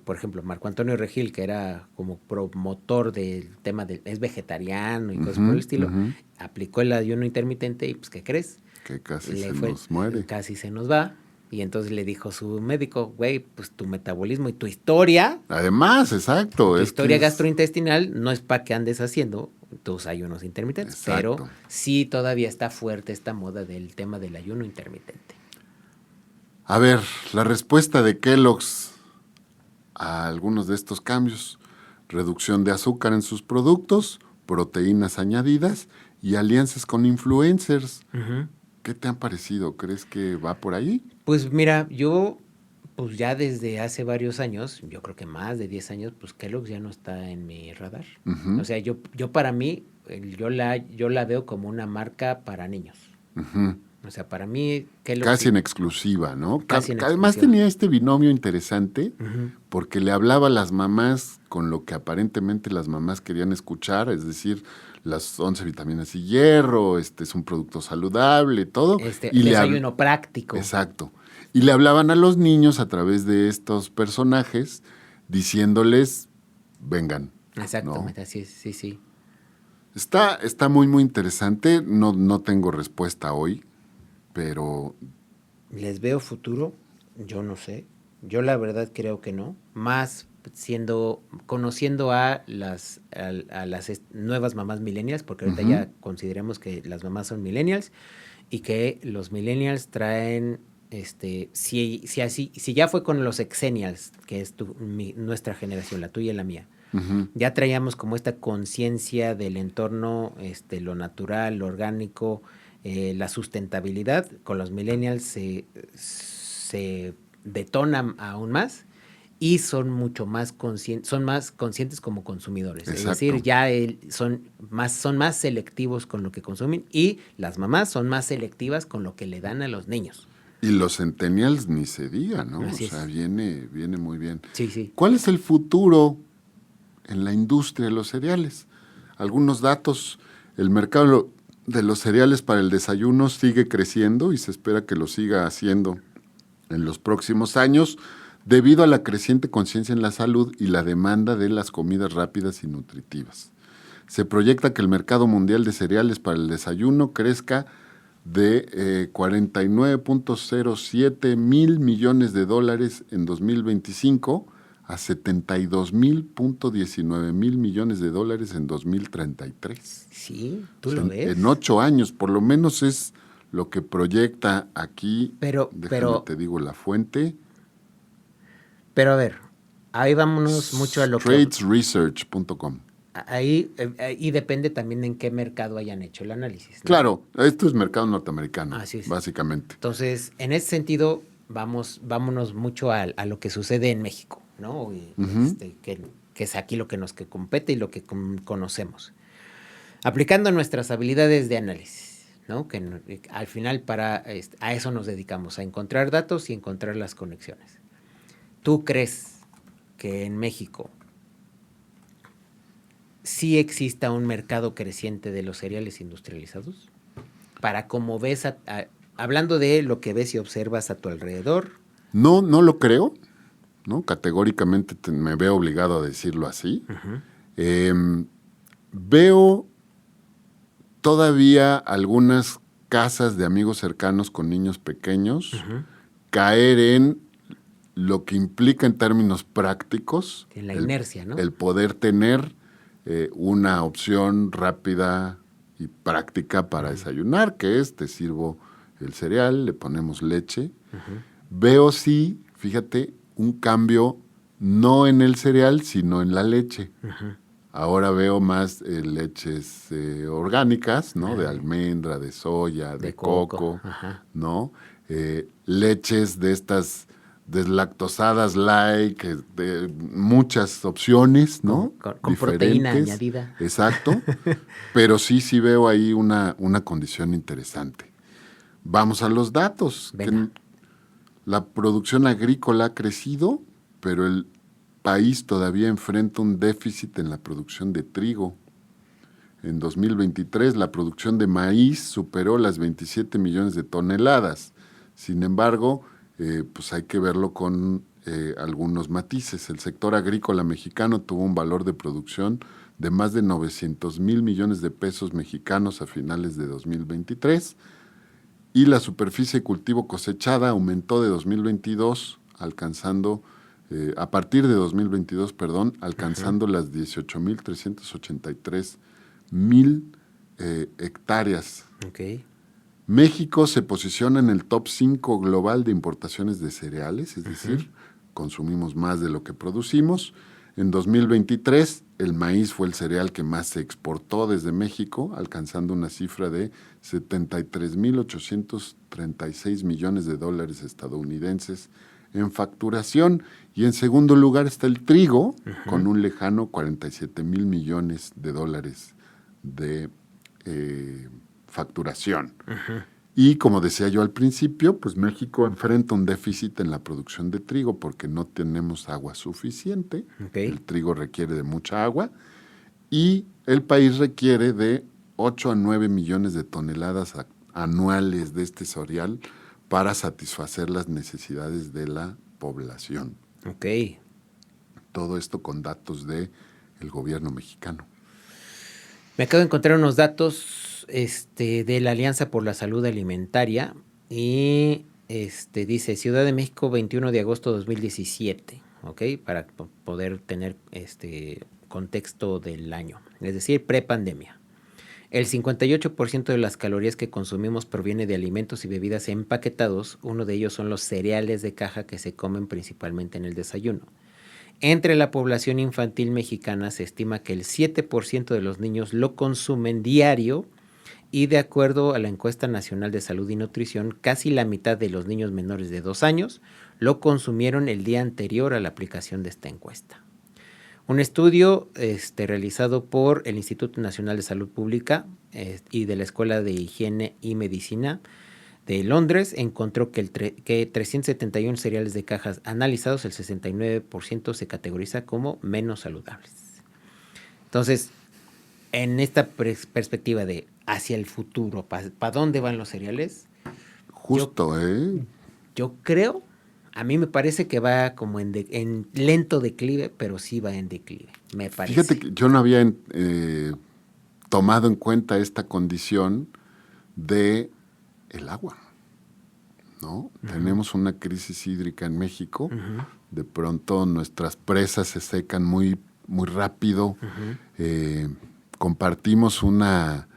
B: por ejemplo, Marco Antonio Regil, que era como promotor del tema es vegetariano y cosas por el estilo, aplicó el ayuno intermitente y pues, ¿qué crees?
A: Que casi nos muere.
B: Casi se nos va. Y entonces le dijo su médico, güey, pues tu metabolismo y tu historia.
A: Además, exacto.
B: Tu historia gastrointestinal no es para que andes haciendo tus ayunos intermitentes. Exacto. Pero sí todavía está fuerte esta moda del tema del ayuno intermitente.
A: A ver, la respuesta de Kellogg's a algunos de estos cambios: reducción de azúcar en sus productos, proteínas añadidas y alianzas con influencers. ¿Qué te han parecido? ¿Crees que va por ahí?
B: Pues mira, yo pues ya desde hace varios años, yo creo que más de 10 años, pues Kellogg's ya no está en mi radar. O sea, yo para mí, yo la veo como una marca para niños. O sea, para mí Kellogg's...
A: Casi en exclusiva, ¿no?
B: Casi en
A: Además
B: exclusiva.
A: tenía este binomio interesante porque le hablaba a las mamás con lo que aparentemente las mamás querían escuchar, es decir, las 11 vitaminas y hierro, es un producto saludable, todo.
B: Y desayuno práctico.
A: Exacto. Y le hablaban a los niños a través de estos personajes diciéndoles, vengan.
B: Exactamente,
A: ¿no?
B: así es, sí.
A: Está muy, muy interesante. No tengo respuesta hoy, pero...
B: ¿Les veo futuro? Yo no sé. Yo la verdad creo que no. Más conociendo a las nuevas mamás millennials, porque ahorita ya consideremos que las mamás son millennials y que los millennials traen, si ya fue con los exennials, que es nuestra generación, la tuya y la mía, ya traíamos como esta conciencia del entorno, lo natural, lo orgánico, la sustentabilidad. Con los millennials se detonan aún más y son mucho más conscientes como consumidores.
A: Exacto.
B: Es decir, ya son más selectivos con lo que consumen, y las mamás son más selectivas con lo que le dan a los niños.
A: Y los centennials ni se diga, ¿no?
B: Así
A: o sea,
B: es.
A: viene muy bien.
B: Sí.
A: ¿Cuál es el futuro en la industria de los cereales? Algunos datos: el mercado de los cereales para el desayuno sigue creciendo y se espera que lo siga haciendo en los próximos años debido a la creciente conciencia en la salud y la demanda de las comidas rápidas y nutritivas. Se proyecta que el mercado mundial de cereales para el desayuno crezca de 49.07 mil millones de dólares en 2025 a 72.19 mil millones de dólares en 2033.
B: Sí, tú lo ves.
A: En 8 años, por lo menos es lo que proyecta aquí. Déjame te digo la fuente.
B: Pero a ver, ahí vámonos mucho a lo que...
A: Tradesresearch.com.
B: Ahí depende también en qué mercado hayan hecho el análisis, ¿no?
A: Claro, esto es mercado norteamericano, básicamente.
B: Entonces, en ese sentido, vámonos mucho a lo que sucede en México, ¿no? Que es aquí lo que nos compete y lo que conocemos. Aplicando nuestras habilidades de análisis, ¿no? Que al final a eso nos dedicamos, a encontrar datos y encontrar las conexiones. ¿Tú crees que en México sí exista un mercado creciente de los cereales industrializados? Para como ves, hablando de lo que ves y observas a tu alrededor.
A: No lo creo, ¿no? Categóricamente me veo obligado a decirlo así. Veo todavía algunas casas de amigos cercanos con niños pequeños caer en lo que implica en términos prácticos.
B: En la inercia, ¿no?
A: El poder tener una opción rápida y práctica para desayunar, que es, te sirvo el cereal, le ponemos leche. Veo sí, fíjate, un cambio no en el cereal, sino en la leche. Ahora veo más leches orgánicas, ¿no? De almendra, de soya, de coco, ¿no? Leches de estas deslactosadas light, de muchas opciones, ¿no?
B: Con proteína añadida.
A: Exacto. Pero sí veo ahí una condición interesante. Vamos a los datos. La producción agrícola ha crecido, pero el país todavía enfrenta un déficit en la producción de trigo. En 2023, la producción de maíz superó las 27 millones de toneladas. Sin embargo, pues hay que verlo con algunos matices. El sector agrícola mexicano tuvo un valor de producción de más de 900 mil millones de pesos mexicanos a finales de 2023 y la superficie de cultivo cosechada aumentó de 2022, alcanzando, a partir de 2022, alcanzando las 18.383 mil hectáreas.
B: Okay.
A: México se posiciona en el top 5 global de importaciones de cereales, es decir, consumimos más de lo que producimos. En 2023, el maíz fue el cereal que más se exportó desde México, alcanzando una cifra de 73.836 millones de dólares estadounidenses en facturación. Y en segundo lugar está el trigo, con un lejano 47 mil millones de dólares de facturación. Y como decía yo al principio, pues México enfrenta un déficit en la producción de trigo porque no tenemos agua suficiente. El trigo requiere de mucha agua y el país requiere de 8 a 9 millones de toneladas anuales de este cereal para satisfacer las necesidades de la población. Todo esto con datos del gobierno mexicano.
B: Me acabo de encontrar unos datos de la Alianza por la Salud Alimentaria y dice Ciudad de México 21 de agosto de 2017, para poder tener contexto del año, es decir, prepandemia. El 58% de las calorías que consumimos proviene de alimentos y bebidas empaquetados, uno de ellos son los cereales de caja que se comen principalmente en el desayuno. Entre la población infantil mexicana se estima que el 7% de los niños lo consumen diario y de acuerdo a la encuesta nacional de salud y nutrición, casi la mitad de los niños menores de 2 años lo consumieron el día anterior a la aplicación de esta encuesta. Un estudio realizado por el Instituto Nacional de Salud Pública y de la Escuela de Higiene y Medicina de Londres encontró que 371 cereales de cajas analizados, el 69% se categoriza como menos saludables. Entonces, en esta perspectiva de hacia el futuro, ¿para dónde van los cereales? Yo creo, a mí me parece que va como en lento declive, pero sí va en declive, me parece.
A: Fíjate que yo no había tomado en cuenta esta condición de el agua, ¿no? Tenemos una crisis hídrica en México. De pronto nuestras presas se secan muy, muy rápido. Compartimos una...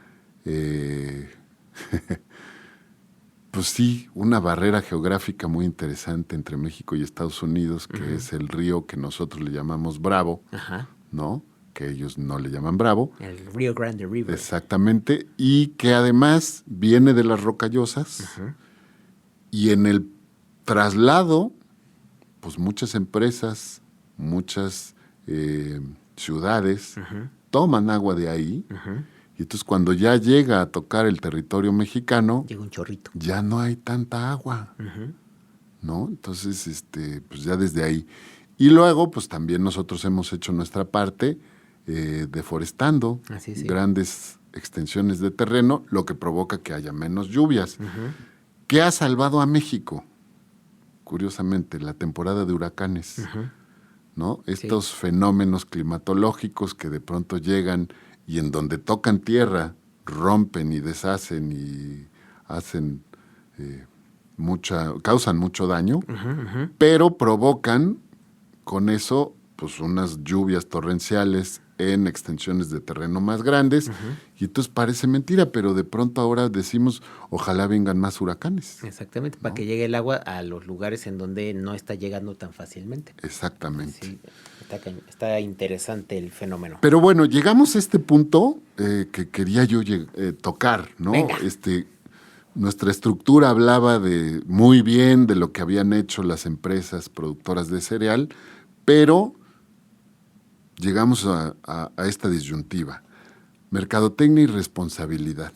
A: pues sí, una barrera geográfica muy interesante entre México y Estados Unidos, que es el río que nosotros le llamamos Bravo, ¿no? Que ellos no le llaman Bravo.
B: El Rio Grande River.
A: Exactamente, y que además viene de las Rocallosas, y en el traslado, pues muchas empresas, muchas ciudades toman agua de ahí. Y entonces cuando ya llega a tocar el territorio mexicano,
B: llega un chorrito.
A: Ya no hay tanta agua, ¿no? Entonces, pues ya desde ahí. Y luego, pues también nosotros hemos hecho nuestra parte deforestando grandes extensiones de terreno, lo que provoca que haya menos lluvias. ¿Qué ha salvado a México? Curiosamente, la temporada de huracanes, ¿no? Estos fenómenos climatológicos que de pronto llegan y en donde tocan tierra, rompen y deshacen y hacen causan mucho daño, pero provocan con eso pues unas lluvias torrenciales en extensiones de terreno más grandes, y entonces parece mentira, pero de pronto ahora decimos, ojalá vengan más huracanes.
B: Exactamente, para que llegue el agua a los lugares en donde no está llegando tan fácilmente.
A: Exactamente.
B: Sí, está interesante el fenómeno.
A: Pero bueno, llegamos a este punto que quería yo tocar, ¿no?
B: Venga.
A: Nuestra estructura hablaba muy bien de lo que habían hecho las empresas productoras de cereal, pero llegamos a esta disyuntiva. Mercadotecnia y responsabilidad.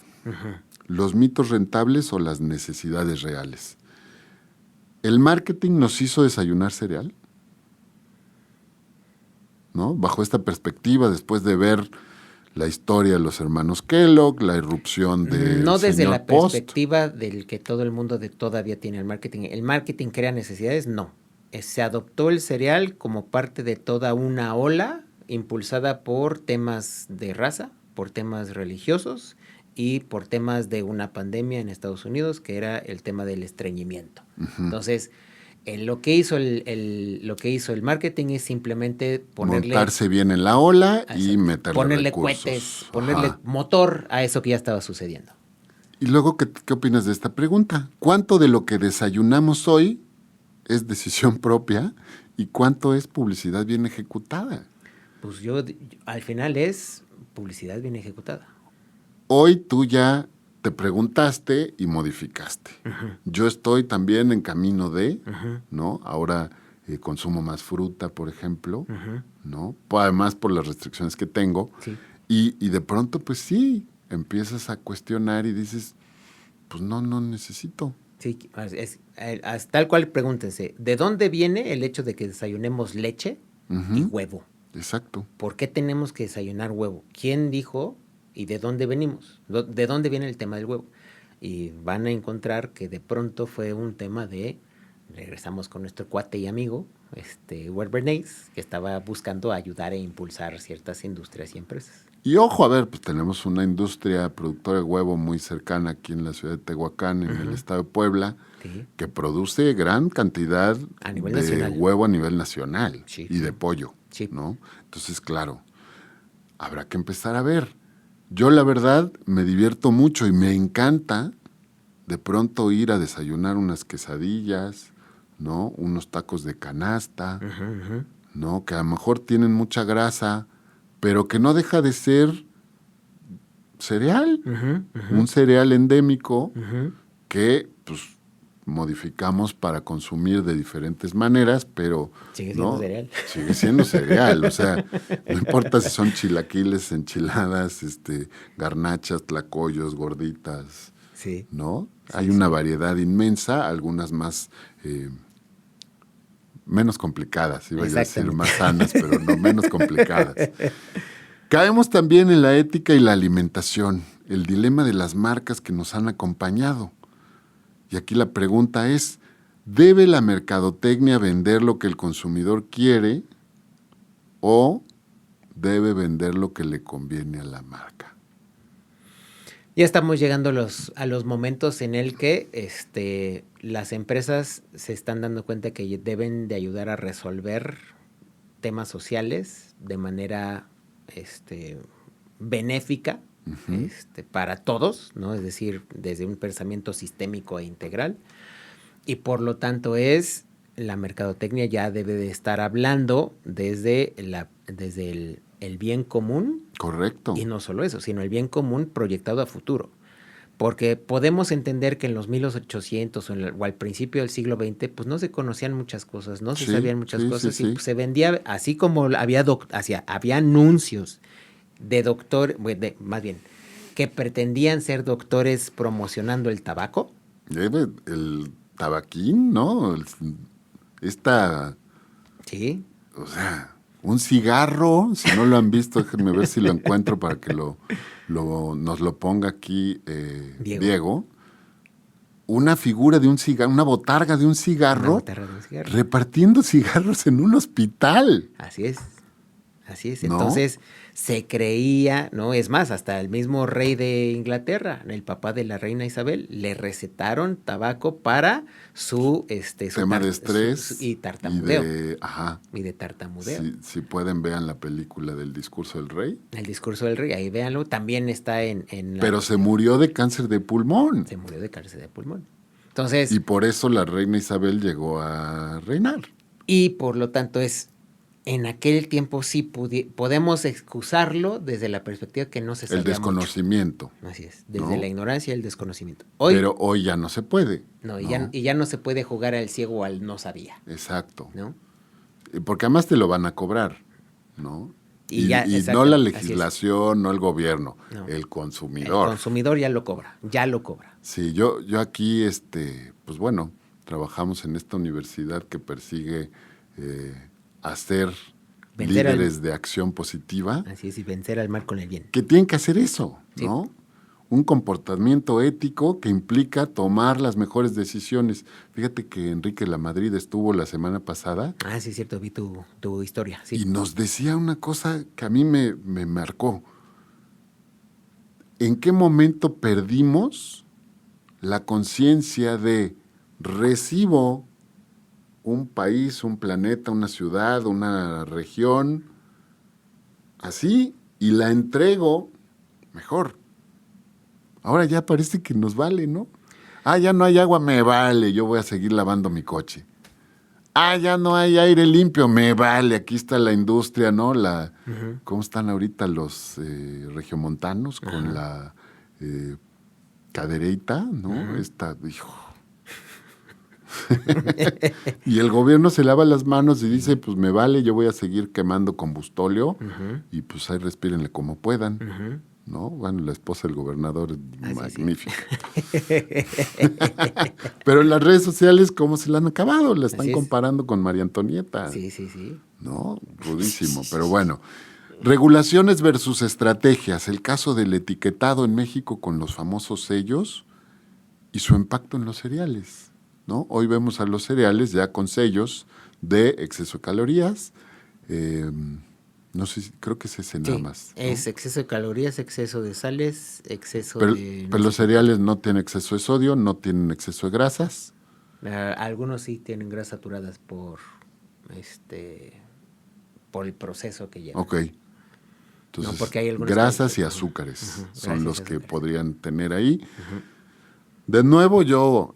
A: Los mitos rentables o las necesidades reales. ¿El marketing nos hizo desayunar cereal? ¿No? Bajo esta perspectiva, después de ver la historia de los hermanos Kellogg, la irrupción de
B: no desde
A: señor
B: la
A: Post.
B: Perspectiva del que todo el mundo todavía tiene el marketing. ¿El marketing crea necesidades? No. Se adoptó el cereal como parte de toda una ola impulsada por temas de raza, por temas religiosos y por temas de una pandemia en Estados Unidos, que era el tema del estreñimiento. Entonces, lo que hizo el marketing es simplemente
A: montarse bien en la ola y
B: ponerle
A: recursos.
B: Cohetes, ponerle motor a eso que ya estaba sucediendo.
A: Y luego, ¿qué opinas de esta pregunta? ¿Cuánto de lo que desayunamos hoy es decisión propia y cuánto es publicidad bien ejecutada?
B: Pues al final es publicidad bien ejecutada.
A: Hoy tú ya te preguntaste y modificaste. Yo estoy también en camino de, ¿no? Ahora consumo más fruta, por ejemplo, ¿no? Además por las restricciones que tengo.
B: Sí.
A: Y de pronto, pues sí, empiezas a cuestionar y dices, pues no necesito.
B: Sí, es tal cual, pregúntense, ¿de dónde viene el hecho de que desayunemos leche y huevo?
A: Exacto.
B: ¿Por qué tenemos que desayunar huevo? ¿Quién dijo y de dónde venimos? ¿De dónde viene el tema del huevo? Y van a encontrar que de pronto fue un tema regresamos con nuestro cuate y amigo, Hubert Bernays, que estaba buscando ayudar e impulsar ciertas industrias y empresas.
A: Y ojo, a ver, pues tenemos una industria productora de huevo muy cercana aquí en la ciudad de Tehuacán, en el estado de Puebla, que produce gran cantidad de huevo a nivel nacional y de pollo, ¿no? Entonces, claro, habrá que empezar a ver. Yo, la verdad, me divierto mucho y me encanta de pronto ir a desayunar unas quesadillas, ¿no? Unos tacos de canasta, ¿no? Que a lo mejor tienen mucha grasa, pero que no deja de ser cereal, un cereal endémico que pues modificamos para consumir de diferentes maneras, pero
B: sigue siendo cereal.
A: Sigue siendo cereal, o sea, no importa si son chilaquiles, enchiladas, garnachas, tlacoyos, gorditas, ¿no? Hay una variedad inmensa, algunas más menos complicadas, iba a decir más sanas, pero no menos complicadas. Caemos también en la ética y la alimentación, el dilema de las marcas que nos han acompañado. Y aquí la pregunta es, ¿debe la mercadotecnia vender lo que el consumidor quiere o debe vender lo que le conviene a la marca?
B: Ya estamos llegando a los momentos en el que las empresas se están dando cuenta que deben de ayudar a resolver temas sociales de manera benéfica para todos, ¿no? Es decir, desde un pensamiento sistémico e integral. Y por lo tanto la mercadotecnia ya debe de estar hablando desde el bien común.
A: Correcto.
B: Y no solo eso, sino el bien común proyectado a futuro. Porque podemos entender que en los 1800 o al principio del siglo XX, pues no se conocían muchas cosas, no se sabían muchas cosas, y pues, se vendía, así como había anuncios de doctor, más bien, que pretendían ser doctores promocionando el tabaco.
A: El tabaquín, ¿no?
B: Sí.
A: O sea, un cigarro, si no lo han visto, déjenme ver si lo encuentro para que nos lo ponga aquí Diego. Una figura de un cigarro, una botarga de un cigarro, repartiendo cigarros en un hospital.
B: Así es.
A: ¿No?
B: Entonces se creía, ¿no? Es más, hasta el mismo rey de Inglaterra, el papá de la reina Isabel, le recetaron tabaco para su
A: tema de estrés
B: y tartamudeo.
A: Y
B: de tartamudeo.
A: Si pueden, vean la película del Discurso del Rey.
B: El Discurso del Rey, ahí véanlo. También está
A: Pero se murió de cáncer de pulmón.
B: Entonces,
A: y por eso la reina Isabel llegó a reinar.
B: Y por lo tanto en aquel tiempo sí podemos excusarlo desde la perspectiva que no se sabía
A: el desconocimiento.
B: Mucho. Así es, desde la ignorancia y el desconocimiento.
A: Pero hoy ya no se puede.
B: No, y ya no se puede jugar al ciego o al no sabía.
A: Exacto.
B: ¿No?
A: Porque además te lo van a cobrar, ¿no? Y no la legislación, no el gobierno, el consumidor.
B: El consumidor ya lo cobra.
A: Sí, yo aquí, pues bueno, trabajamos en esta universidad que persigue hacer líderes de acción positiva.
B: Así es, y vencer al mal con el bien.
A: Que tienen que hacer eso, ¿no? Sí. Un comportamiento ético que implica tomar las mejores decisiones. Fíjate que Enrique Lamadrid estuvo la semana pasada.
B: Ah, sí, es cierto, vi tu historia. Sí.
A: Y nos decía una cosa que a mí me marcó. ¿En qué momento perdimos la conciencia de recibo un país, un planeta, una ciudad, una región, así, y la entrego mejor? Ahora ya parece que nos vale, ¿no? Ya no hay agua, me vale, yo voy a seguir lavando mi coche. Ya no hay aire limpio, me vale, aquí está la industria, ¿no? ¿Cómo están ahorita los regiomontanos con la cadereita, ¿no? Hijo. Y el gobierno se lava las manos y dice, pues me vale, yo voy a seguir quemando combustóleo y pues ahí respírenle como puedan, ¿no? Bueno, la esposa del gobernador es magnífica. Sí. Pero en las redes sociales, ¿cómo se la han acabado? La están comparando con María Antonieta.
B: Sí.
A: ¿No? Rudísimo, pero bueno. Regulaciones versus estrategias. El caso del etiquetado en México con los famosos sellos y su impacto en los cereales, ¿no? Hoy vemos a los cereales ya con sellos de exceso de calorías. No sé, creo que es ese nada más, ¿no?
B: Es exceso de calorías, exceso de sales, de...
A: Pero los cereales no tienen exceso de sodio, no tienen exceso de grasas.
B: Algunos sí tienen grasas saturadas por el proceso que llevan.
A: Ok. Entonces,
B: no, porque hay
A: grasas y azúcares son los que podrían tener ahí. De nuevo, yo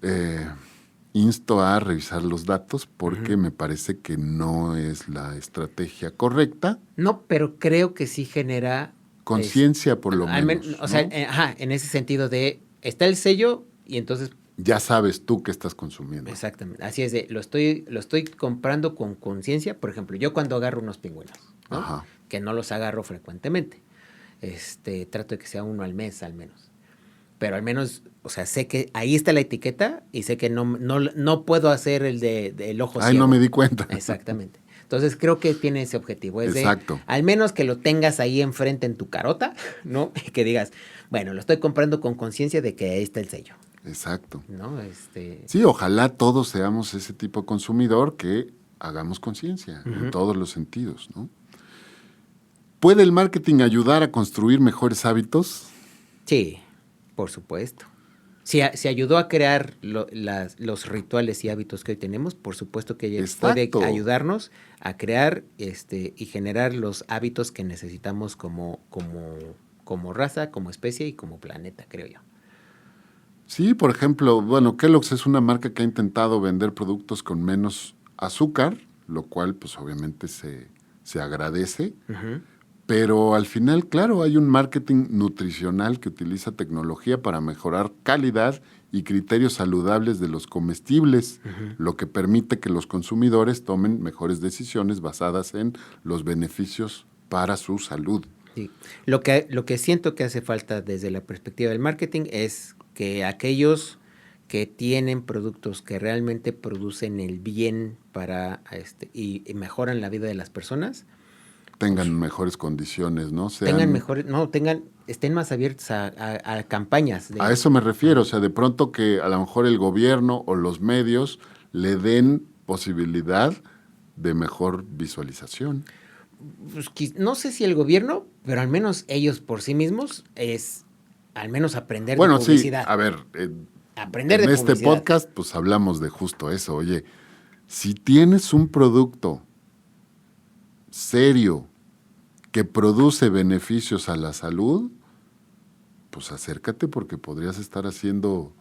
A: insto a revisar los datos porque me parece que no es la estrategia correcta.
B: No, pero creo que sí genera...
A: conciencia por lo menos.
B: O sea, en ese sentido de, está el sello y entonces...
A: ya sabes tú qué estás consumiendo.
B: Exactamente. Así es, lo estoy comprando con conciencia. Por ejemplo, yo cuando agarro unos pingüinos, ¿no? Que no los agarro frecuentemente, trato de que sea uno al mes al menos. Pero al menos, o sea, sé que ahí está la etiqueta y sé que no puedo hacer el ojo ciego.
A: No me di cuenta.
B: Exactamente. Entonces creo que tiene ese objetivo.
A: Exacto.
B: Al menos que lo tengas ahí enfrente en tu carota, ¿no? Y que digas, bueno, lo estoy comprando con conciencia de que ahí está el sello.
A: Exacto.
B: ¿No?
A: Sí, ojalá todos seamos ese tipo de consumidor que hagamos conciencia en todos los sentidos, ¿no? ¿Puede el marketing ayudar a construir mejores hábitos?
B: Sí, Por supuesto. Si ayudó a crear los rituales y hábitos que hoy tenemos, por supuesto que ella puede ayudarnos a crear y generar los hábitos que necesitamos como raza, como especie y como planeta, creo yo.
A: Sí, por ejemplo, bueno, Kellogg's es una marca que ha intentado vender productos con menos azúcar, lo cual pues obviamente se agradece. Uh-huh. Pero al final, claro, hay un marketing nutricional que utiliza tecnología para mejorar calidad y criterios saludables de los comestibles, uh-huh. lo que permite que los consumidores tomen mejores decisiones basadas en los beneficios para su salud.
B: Sí. Lo que siento que hace falta desde la perspectiva del marketing es que aquellos que tienen productos que realmente producen el bien para y mejoran la vida de las personas,
A: tengan mejores condiciones, ¿no?
B: Estén más abiertos a campañas.
A: A eso me refiero, o sea, de pronto que a lo mejor el gobierno o los medios le den posibilidad de mejor visualización.
B: Pues, no sé si el gobierno, pero al menos ellos por sí mismos es al menos aprender de publicidad.
A: Sí, a ver,
B: aprender
A: en
B: de
A: este
B: publicidad.
A: podcast pues hablamos de justo eso. Oye, si tienes un producto serio que produce beneficios a la salud, pues acércate porque podrías estar haciendo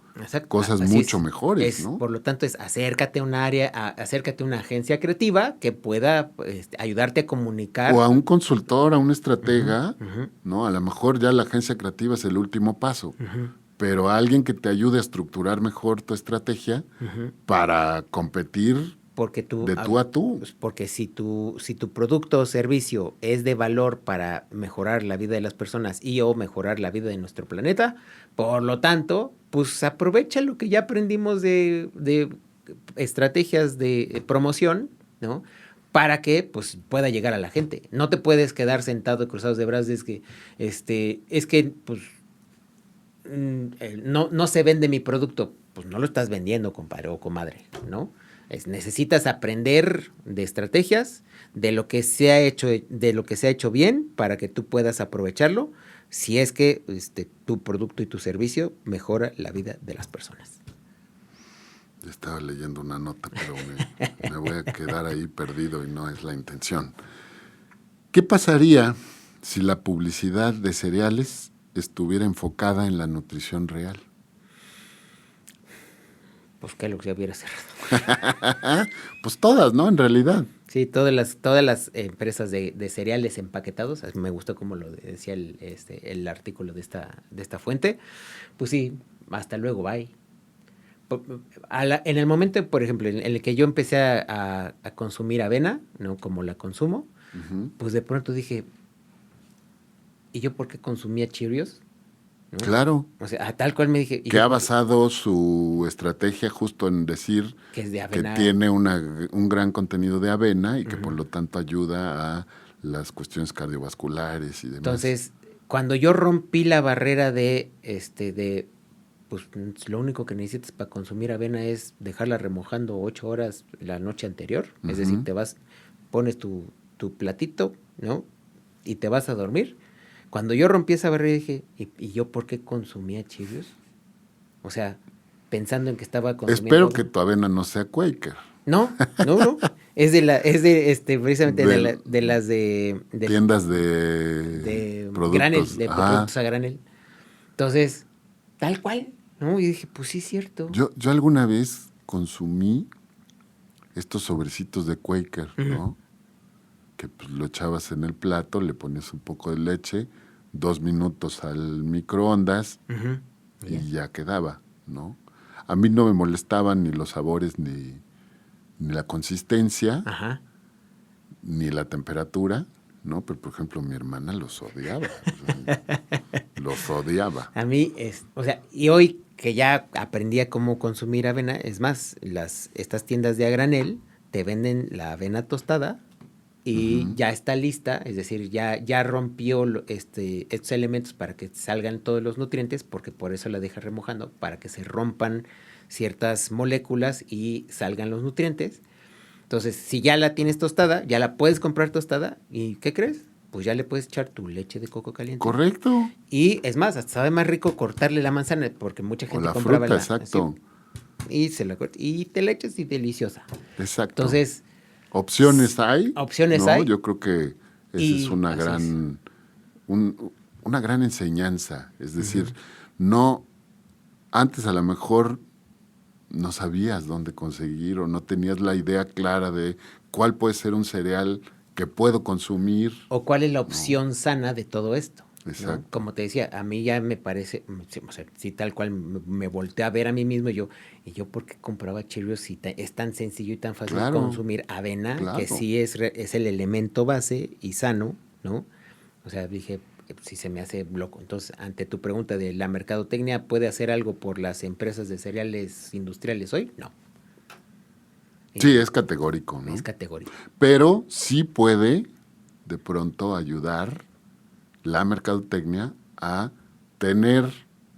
A: cosas mucho mejores, ¿no?
B: Por lo tanto, acércate a un área, acércate a una agencia creativa que pueda ayudarte a comunicar.
A: O a un consultor, a un estratega, uh-huh. ¿no? A lo mejor ya la agencia creativa es el último paso, uh-huh. pero alguien que te ayude a estructurar mejor tu estrategia uh-huh. para competir de tú a tú.
B: Pues porque si tu producto o servicio es de valor para mejorar la vida de las personas o mejorar la vida de nuestro planeta, por lo tanto, pues aprovecha lo que ya aprendimos de estrategias de promoción, ¿no? Para que pues pueda llegar a la gente. No te puedes quedar sentado cruzados de brazos, es que pues no se vende mi producto. Pues no lo estás vendiendo, compadre o comadre, ¿no? Necesitas aprender de estrategias, de lo que se ha hecho bien para que tú puedas aprovecharlo si es que tu producto y tu servicio mejora la vida de las personas.
A: Estaba leyendo una nota, pero me voy a quedar ahí perdido y no es la intención. ¿Qué pasaría si la publicidad de cereales estuviera enfocada en la nutrición real?
B: Pues que lo que ya hubiera cerrado.
A: Pues todas, ¿no? En realidad.
B: Sí, todas las empresas de cereales empaquetados, me gustó como lo decía el artículo de esta fuente. Pues sí, hasta luego, bye. En el momento, por ejemplo, en el que yo empecé a consumir avena, ¿no? Como la consumo, uh-huh. Pues de pronto dije, ¿y yo por qué consumía Cheerios? ¿No?
A: Claro.
B: O sea, tal cual me dije.
A: Que ha basado su estrategia justo en decir
B: que es de avena,
A: que tiene un gran contenido de avena y que uh-huh. por lo tanto ayuda a las cuestiones cardiovasculares y demás.
B: Entonces, cuando yo rompí la barrera de pues lo único que necesitas para consumir avena es dejarla remojando 8 horas la noche anterior, uh-huh. Es decir, pones tu platito, ¿no? Y te vas a dormir. Cuando yo rompí esa barrera dije, ¿y yo por qué consumía Cheerios? O sea, pensando en que estaba consumiendo...
A: Espero que tu avena no sea Quaker.
B: No. Es precisamente de las de
A: tiendas de productos.
B: Granel, de productos a granel. Entonces, tal cual, ¿no? Y dije, pues sí es cierto.
A: Yo alguna vez consumí estos sobrecitos de Quaker, uh-huh. ¿no? Que pues, lo echabas en el plato, le ponías un poco de leche, 2 minutos al microondas uh-huh. y ya quedaba, ¿no? A mí no me molestaban ni los sabores, ni la consistencia, uh-huh. ni la temperatura, ¿no? Pero, por ejemplo, mi hermana los odiaba. Los odiaba.
B: A mí, y hoy que ya aprendí a cómo consumir avena, es más, estas tiendas de a granel te venden la avena tostada y uh-huh. ya está lista, es decir, ya rompió estos elementos para que salgan todos los nutrientes, porque por eso la deja remojando, para que se rompan ciertas moléculas y salgan los nutrientes. Entonces, si ya la tienes tostada, ya la puedes comprar tostada, ¿y qué crees? pues ya le puedes echar tu leche de coco caliente.
A: Correcto.
B: Y es más, hasta sabe más rico cortarle la manzana, porque mucha gente
A: la
B: compraba
A: fruta, exacto.
B: Y se la corta, y te la echas y deliciosa.
A: Exacto.
B: Entonces,
A: opciones hay.
B: Opciones hay.
A: Yo creo que esa es una gran enseñanza. Es decir, no, antes a lo mejor no sabías dónde conseguir o no tenías la idea clara de cuál puede ser un cereal que puedo consumir.
B: O cuál es la opción sana de todo esto.
A: Exacto.
B: ¿No? Como te decía, a mí ya me parece, o sea, si tal cual me volteé a ver a mí mismo, y yo ¿por qué compraba Cheerios si es tan sencillo y tan fácil consumir avena, que sí es el elemento base y sano, ¿no? O sea, dije, si se me hace loco. Entonces, ante tu pregunta de la mercadotecnia, ¿puede hacer algo por las empresas de cereales industriales hoy? No.
A: Sí, es categórico, ¿no?
B: Es categórico.
A: Pero sí puede de pronto ayudar la mercadotecnia a tener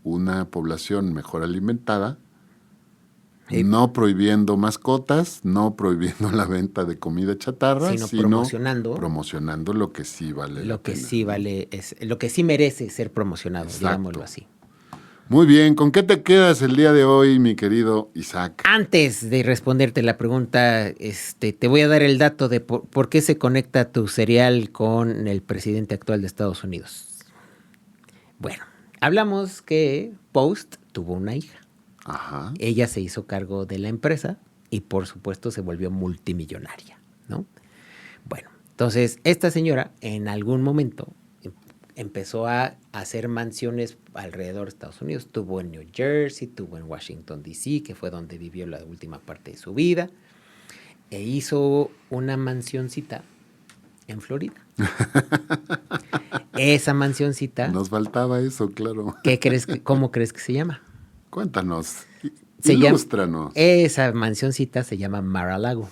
A: una población mejor alimentada, no prohibiendo mascotas, no prohibiendo la venta de comida chatarra, sino promocionando lo que sí vale la pena.
B: Lo que sí merece ser promocionado, digámoslo así.
A: Muy bien, ¿con qué te quedas el día de hoy, mi querido Isaac?
B: Antes de responderte la pregunta, te voy a dar el dato de por qué se conecta tu cereal con el presidente actual de Estados Unidos. Bueno, hablamos que Post tuvo una hija.
A: Ajá.
B: Ella se hizo cargo de la empresa y por supuesto se volvió multimillonaria, ¿no? Bueno, entonces esta señora en algún momento empezó a hacer mansiones alrededor de Estados Unidos. Tuvo en New Jersey, tuvo en Washington, D.C., que fue donde vivió la última parte de su vida, e hizo una mansioncita en Florida. Esa mansioncita...
A: Nos faltaba eso, claro.
B: ¿Cómo crees que se llama?
A: Cuéntanos, ilústranos.
B: Esa mansioncita se llama Mar-a-Lago.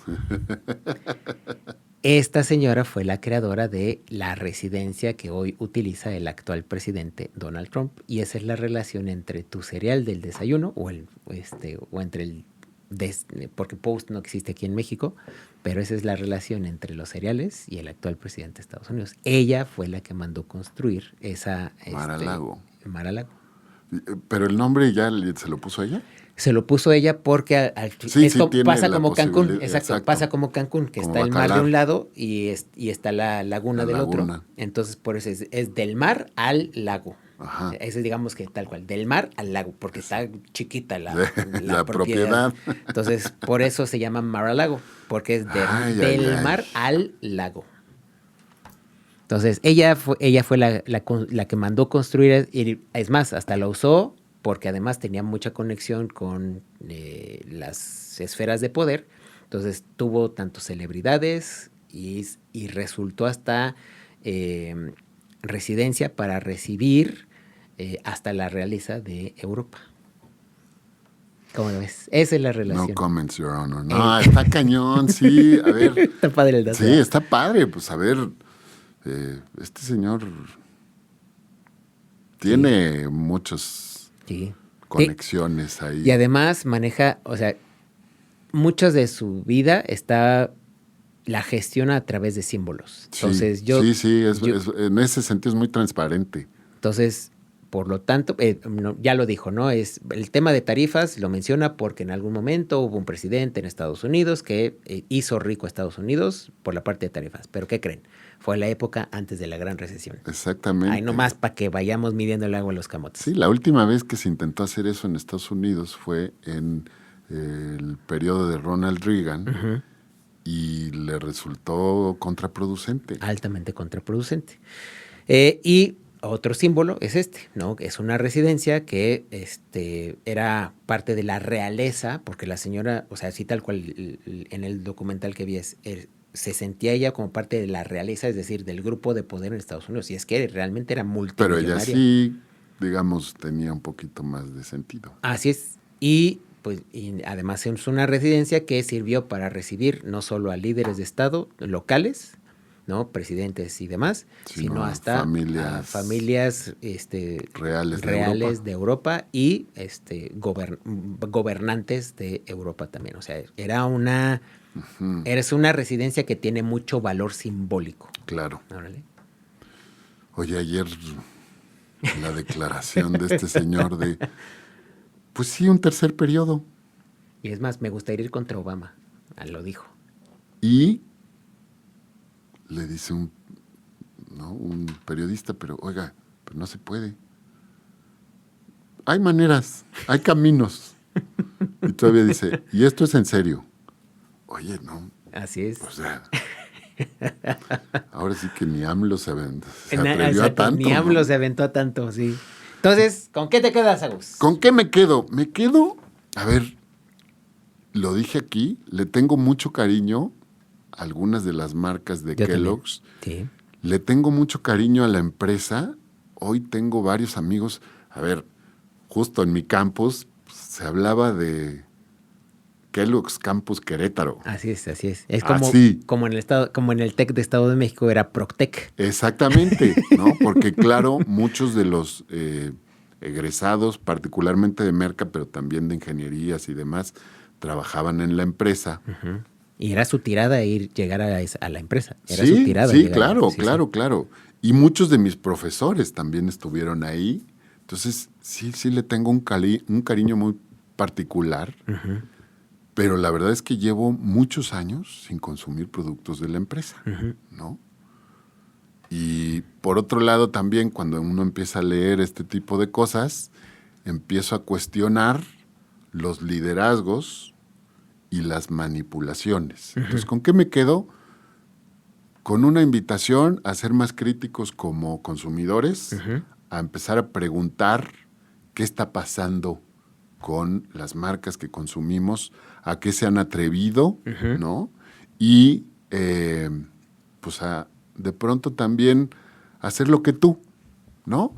B: Esta señora fue la creadora de la residencia que hoy utiliza el actual presidente Donald Trump, y esa es la relación entre tu cereal del desayuno o entre el porque Post no existe aquí en México, pero esa es la relación entre los cereales y el actual presidente de Estados Unidos. Ella fue la que mandó construir esa
A: Mar-a-Lago.
B: Mar-a-Lago.
A: ¿Pero el nombre ya se lo puso ella?
B: Se lo puso ella porque esto pasa como Cancún. Exacto, pasa como Cancún, que como está el mar de un lado y está la laguna del otro. Entonces, por eso es del mar al lago.
A: Ajá.
B: Ese es, digamos que tal cual, del mar al lago, porque está chiquita la propiedad. Entonces, por eso se llama Mar-a-Lago, porque es del mar al lago. Entonces, ella fue la que mandó construir, y es más, hasta la usó, porque además tenía mucha conexión con las esferas de poder. Entonces, tuvo tanto celebridades y resultó hasta residencia para recibir hasta la realeza de Europa. ¿Cómo lo ves? Esa es la relación.
A: No comments, Your Honor. No, está cañón, sí. A ver.
B: Está padre el dato.
A: Sí, está padre. Pues a ver, este señor tiene muchos conexiones ahí.
B: Y además maneja, o sea, muchas de su vida la gestiona a través de símbolos. Entonces,
A: en ese sentido es muy transparente.
B: Entonces, por lo tanto, ya lo dijo, ¿no? Es el tema de tarifas, lo menciona porque en algún momento hubo un presidente en Estados Unidos que hizo rico a Estados Unidos por la parte de tarifas. ¿Pero qué creen? Fue la época antes de la Gran Recesión.
A: Exactamente.
B: Ahí nomás para que vayamos midiendo el agua en los camotes.
A: Sí, la última vez que se intentó hacer eso en Estados Unidos fue en el periodo de Ronald Reagan. Uh-huh. Y le resultó contraproducente.
B: Altamente contraproducente. Y otro símbolo es ¿no? Es una residencia que era parte de la realeza, porque la señora, o sea, así tal cual en el documental que vi se sentía ella como parte de la realeza, es decir, del grupo de poder en Estados Unidos. Y es que realmente era multimillonaria.
A: Pero ella sí, digamos, tenía un poquito más de sentido.
B: Así es. Y además es una residencia que sirvió para recibir no solo a líderes de Estado locales, ¿no? Presidentes y demás, sino hasta familias reales de Europa y gobernantes de Europa también. O sea, eres una residencia que tiene mucho valor simbólico.
A: Claro.
B: ¿Órale?
A: Oye, ayer la declaración de este señor de, pues sí, un tercer periodo.
B: Y es más, me gustaría ir contra Obama. Lo dijo.
A: Y le dice un periodista, pero oiga, pero no se puede. Hay maneras, hay caminos. Y todavía dice, y esto es en serio. Oye, no.
B: Así es.
A: O sea, ahora sí que ni AMLO se atrevió a tanto.
B: Ni AMLO se aventó a tanto, sí. Entonces, ¿con qué te quedas, Agus?
A: ¿Con qué me quedo? Me quedo, a ver, lo dije aquí, le tengo mucho cariño a algunas de las marcas de Kellogg's.
B: Sí.
A: Le tengo mucho cariño a la empresa. Hoy tengo varios amigos. A ver, justo en mi campus se hablaba de Kellogg's Campus Querétaro.
B: Así es. Es como en el estado, como en el TEC de Estado de México era Proctec.
A: Exactamente, ¿no? Porque claro, muchos de los egresados, particularmente de Merca, pero también de ingenierías y demás, trabajaban en la empresa.
B: Uh-huh. Y era su tirada llegar a la empresa. Era
A: sí,
B: su tirada.
A: Sí, claro. Y muchos de mis profesores también estuvieron ahí. Entonces, sí le tengo un cariño muy particular.
B: Uh-huh.
A: Pero la verdad es que llevo muchos años sin consumir productos de la empresa,
B: uh-huh.
A: ¿no? Y por otro lado también, cuando uno empieza a leer este tipo de cosas, empiezo a cuestionar los liderazgos y las manipulaciones.
B: Uh-huh.
A: Entonces, ¿con qué me quedo? Con una invitación a ser más críticos como consumidores,
B: uh-huh.
A: a empezar a preguntar qué está pasando con las marcas que consumimos, a qué se han atrevido,
B: uh-huh.
A: ¿no? Y pues de pronto también hacer lo que tú, ¿no?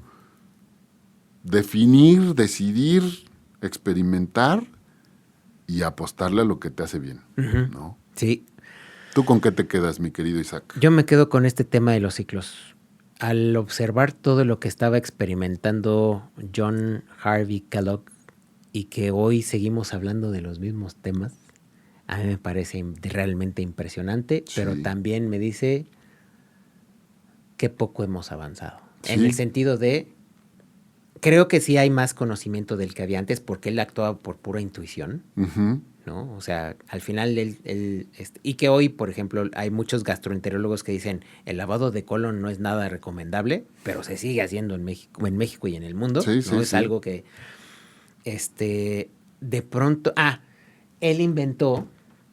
A: Definir, decidir, experimentar y apostarle a lo que te hace bien,
B: uh-huh.
A: ¿no?
B: Sí.
A: ¿Tú con qué te quedas, mi querido Isaac?
B: Yo me quedo con este tema de los ciclos. Al observar todo lo que estaba experimentando John Harvey Kellogg y que hoy seguimos hablando de los mismos temas, a mí me parece realmente impresionante, sí. Pero también me dice que poco hemos avanzado. Sí. En el sentido de, creo que sí hay más conocimiento del que había antes porque él actuaba por pura intuición,
A: uh-huh.
B: ¿no? O sea, al final y que hoy, por ejemplo, hay muchos gastroenterólogos que dicen el lavado de colon no es nada recomendable, pero se sigue haciendo en México y en el mundo,
A: sí,
B: ¿no? Es algo que de pronto, él inventó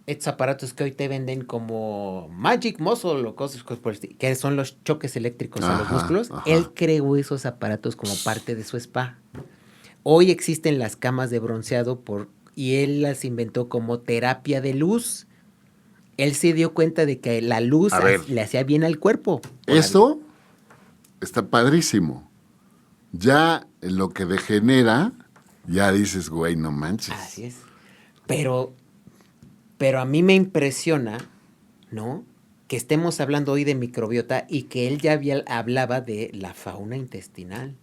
B: estos aparatos que hoy te venden como Magic Muscle o cosas por el estilo, que son los choques eléctricos a los músculos. Ajá. Él creó esos aparatos como parte de su spa. Hoy existen las camas de bronceado y él las inventó como terapia de luz. Él se dio cuenta de que la luz le hacía bien al cuerpo.
A: Eso está padrísimo. Ya en lo que degenera, ya dices, güey, no manches.
B: Así es. Pero a mí me impresiona, ¿no?, que estemos hablando hoy de microbiota y que él ya hablaba de la fauna intestinal,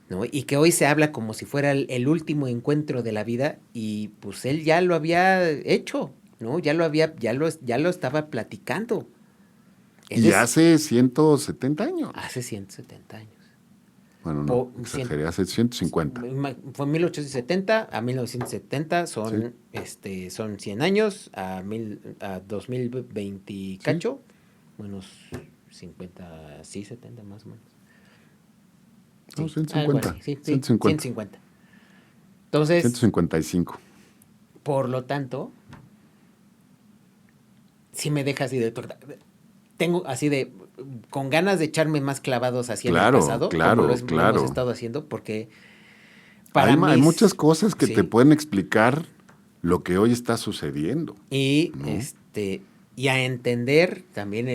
B: ¿no? Y que hoy se habla como si fuera el último encuentro de la vida y pues él ya lo había hecho, ¿no? Ya lo estaba platicando.
A: Y hace 170 años.
B: Hace 170 años.
A: Bueno, no, exageré, hace 150.
B: Fue 1870 a 1970, son 100 años, a 2020 cacho, unos 50, sí, 70 más o menos.
A: Sí, no, 150.
B: Así, sí, 150. Entonces...
A: 155.
B: Por lo tanto, sí me deja así de... Tengo así de... con ganas de echarme más clavados hacia el pasado, como lo hemos estado haciendo, porque
A: hay muchas cosas que te pueden explicar lo que hoy está sucediendo.
B: Y, ¿no? Y a entender también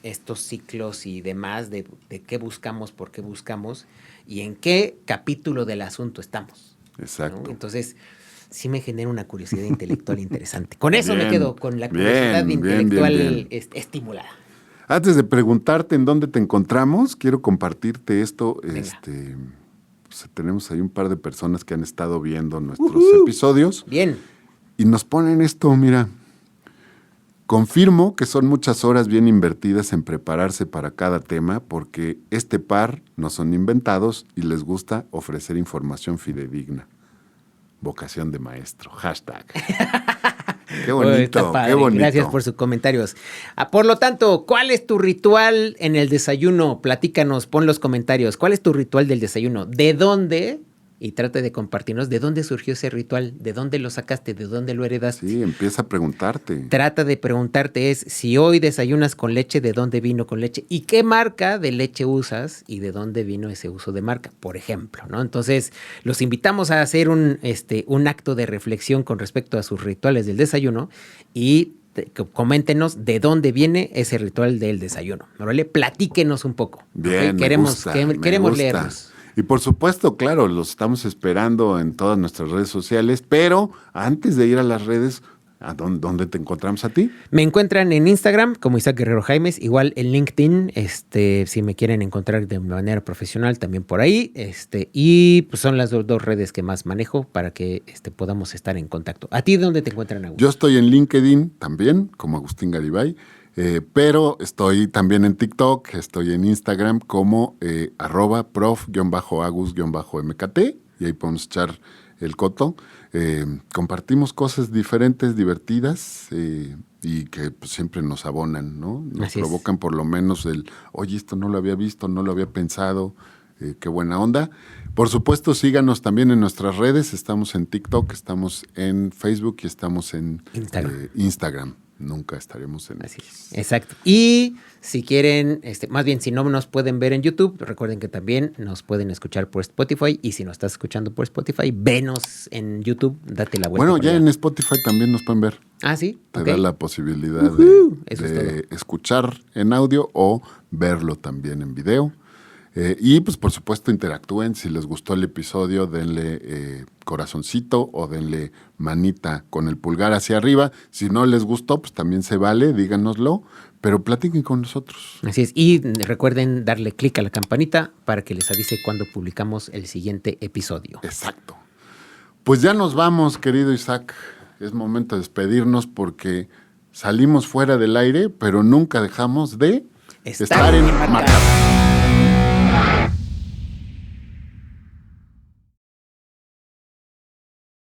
B: estos ciclos y demás de qué buscamos, por qué buscamos y en qué capítulo del asunto estamos.
A: Exacto.
B: ¿No? Entonces, sí me genera una curiosidad intelectual interesante. Con eso me quedo, con la curiosidad intelectual estimulada.
A: Antes de preguntarte en dónde te encontramos, quiero compartirte esto. Tenemos ahí un par de personas que han estado viendo nuestros episodios.
B: Bien.
A: Y nos ponen esto, mira. Confirmo que son muchas horas bien invertidas en prepararse para cada tema porque este par no son inventados y les gusta ofrecer información fidedigna. Vocación de maestro. Hashtag. Qué bonito, qué bonito.
B: Gracias por sus comentarios. Por lo tanto, ¿cuál es tu ritual en el desayuno? Platícanos, pon los comentarios. ¿Cuál es tu ritual del desayuno? ¿De dónde? Y trata de compartirnos de dónde surgió ese ritual, de dónde lo sacaste, de dónde lo heredaste.
A: Sí, empieza a preguntarte.
B: Trata de preguntarte si hoy desayunas con leche, ¿de dónde vino con leche? ¿Y qué marca de leche usas? ¿Y de dónde vino ese uso de marca? Por ejemplo, ¿no? Entonces, los invitamos a hacer un acto de reflexión con respecto a sus rituales del desayuno y coméntenos de dónde viene ese ritual del desayuno, ¿vale? Platíquenos un poco.
A: Bien,
B: ¿okay? Queremos leerlos.
A: Y por supuesto, claro, los estamos esperando en todas nuestras redes sociales, pero antes de ir a las redes, ¿a dónde te encontramos a ti?
B: Me encuentran en Instagram como Isaac Guerrero Jaimes, igual en LinkedIn, si me quieren encontrar de manera profesional también por ahí, y pues son las dos redes que más manejo para que podamos estar en contacto. ¿A ti dónde te encuentran, Agustín?
A: Yo estoy en LinkedIn también, como Agustín Garibay. Pero estoy también en TikTok, estoy en Instagram como @prof_agus_mkt y ahí podemos echar el coto. Compartimos cosas diferentes, divertidas y que pues, siempre nos abonan, ¿no? Nos
B: Así
A: provocan por lo menos oye, esto no lo había visto, no lo había pensado, qué buena onda. Por supuesto, síganos también en nuestras redes, estamos en TikTok, estamos en Facebook y estamos en Instagram. Nunca estaremos en
B: Así es. Exacto. Y si quieren, más bien si no nos pueden ver en YouTube, recuerden que también nos pueden escuchar por Spotify. Y si nos estás escuchando por Spotify, venos en YouTube, date la vuelta.
A: Bueno, ya en Spotify también nos pueden ver.
B: Ah, sí.
A: Te da la posibilidad de escuchar en audio o verlo también en video. Y pues por supuesto interactúen. Si les gustó el episodio, denle corazoncito o denle manita con el pulgar hacia arriba. Si no les gustó, pues también se vale, díganoslo, pero platiquen con nosotros.
B: Así es. Y recuerden darle clic a la campanita para que les avise cuando publicamos el siguiente episodio.
A: Exacto. Pues ya nos vamos, querido Isaac. Es momento de despedirnos porque salimos fuera del aire, pero nunca dejamos de estar en marca.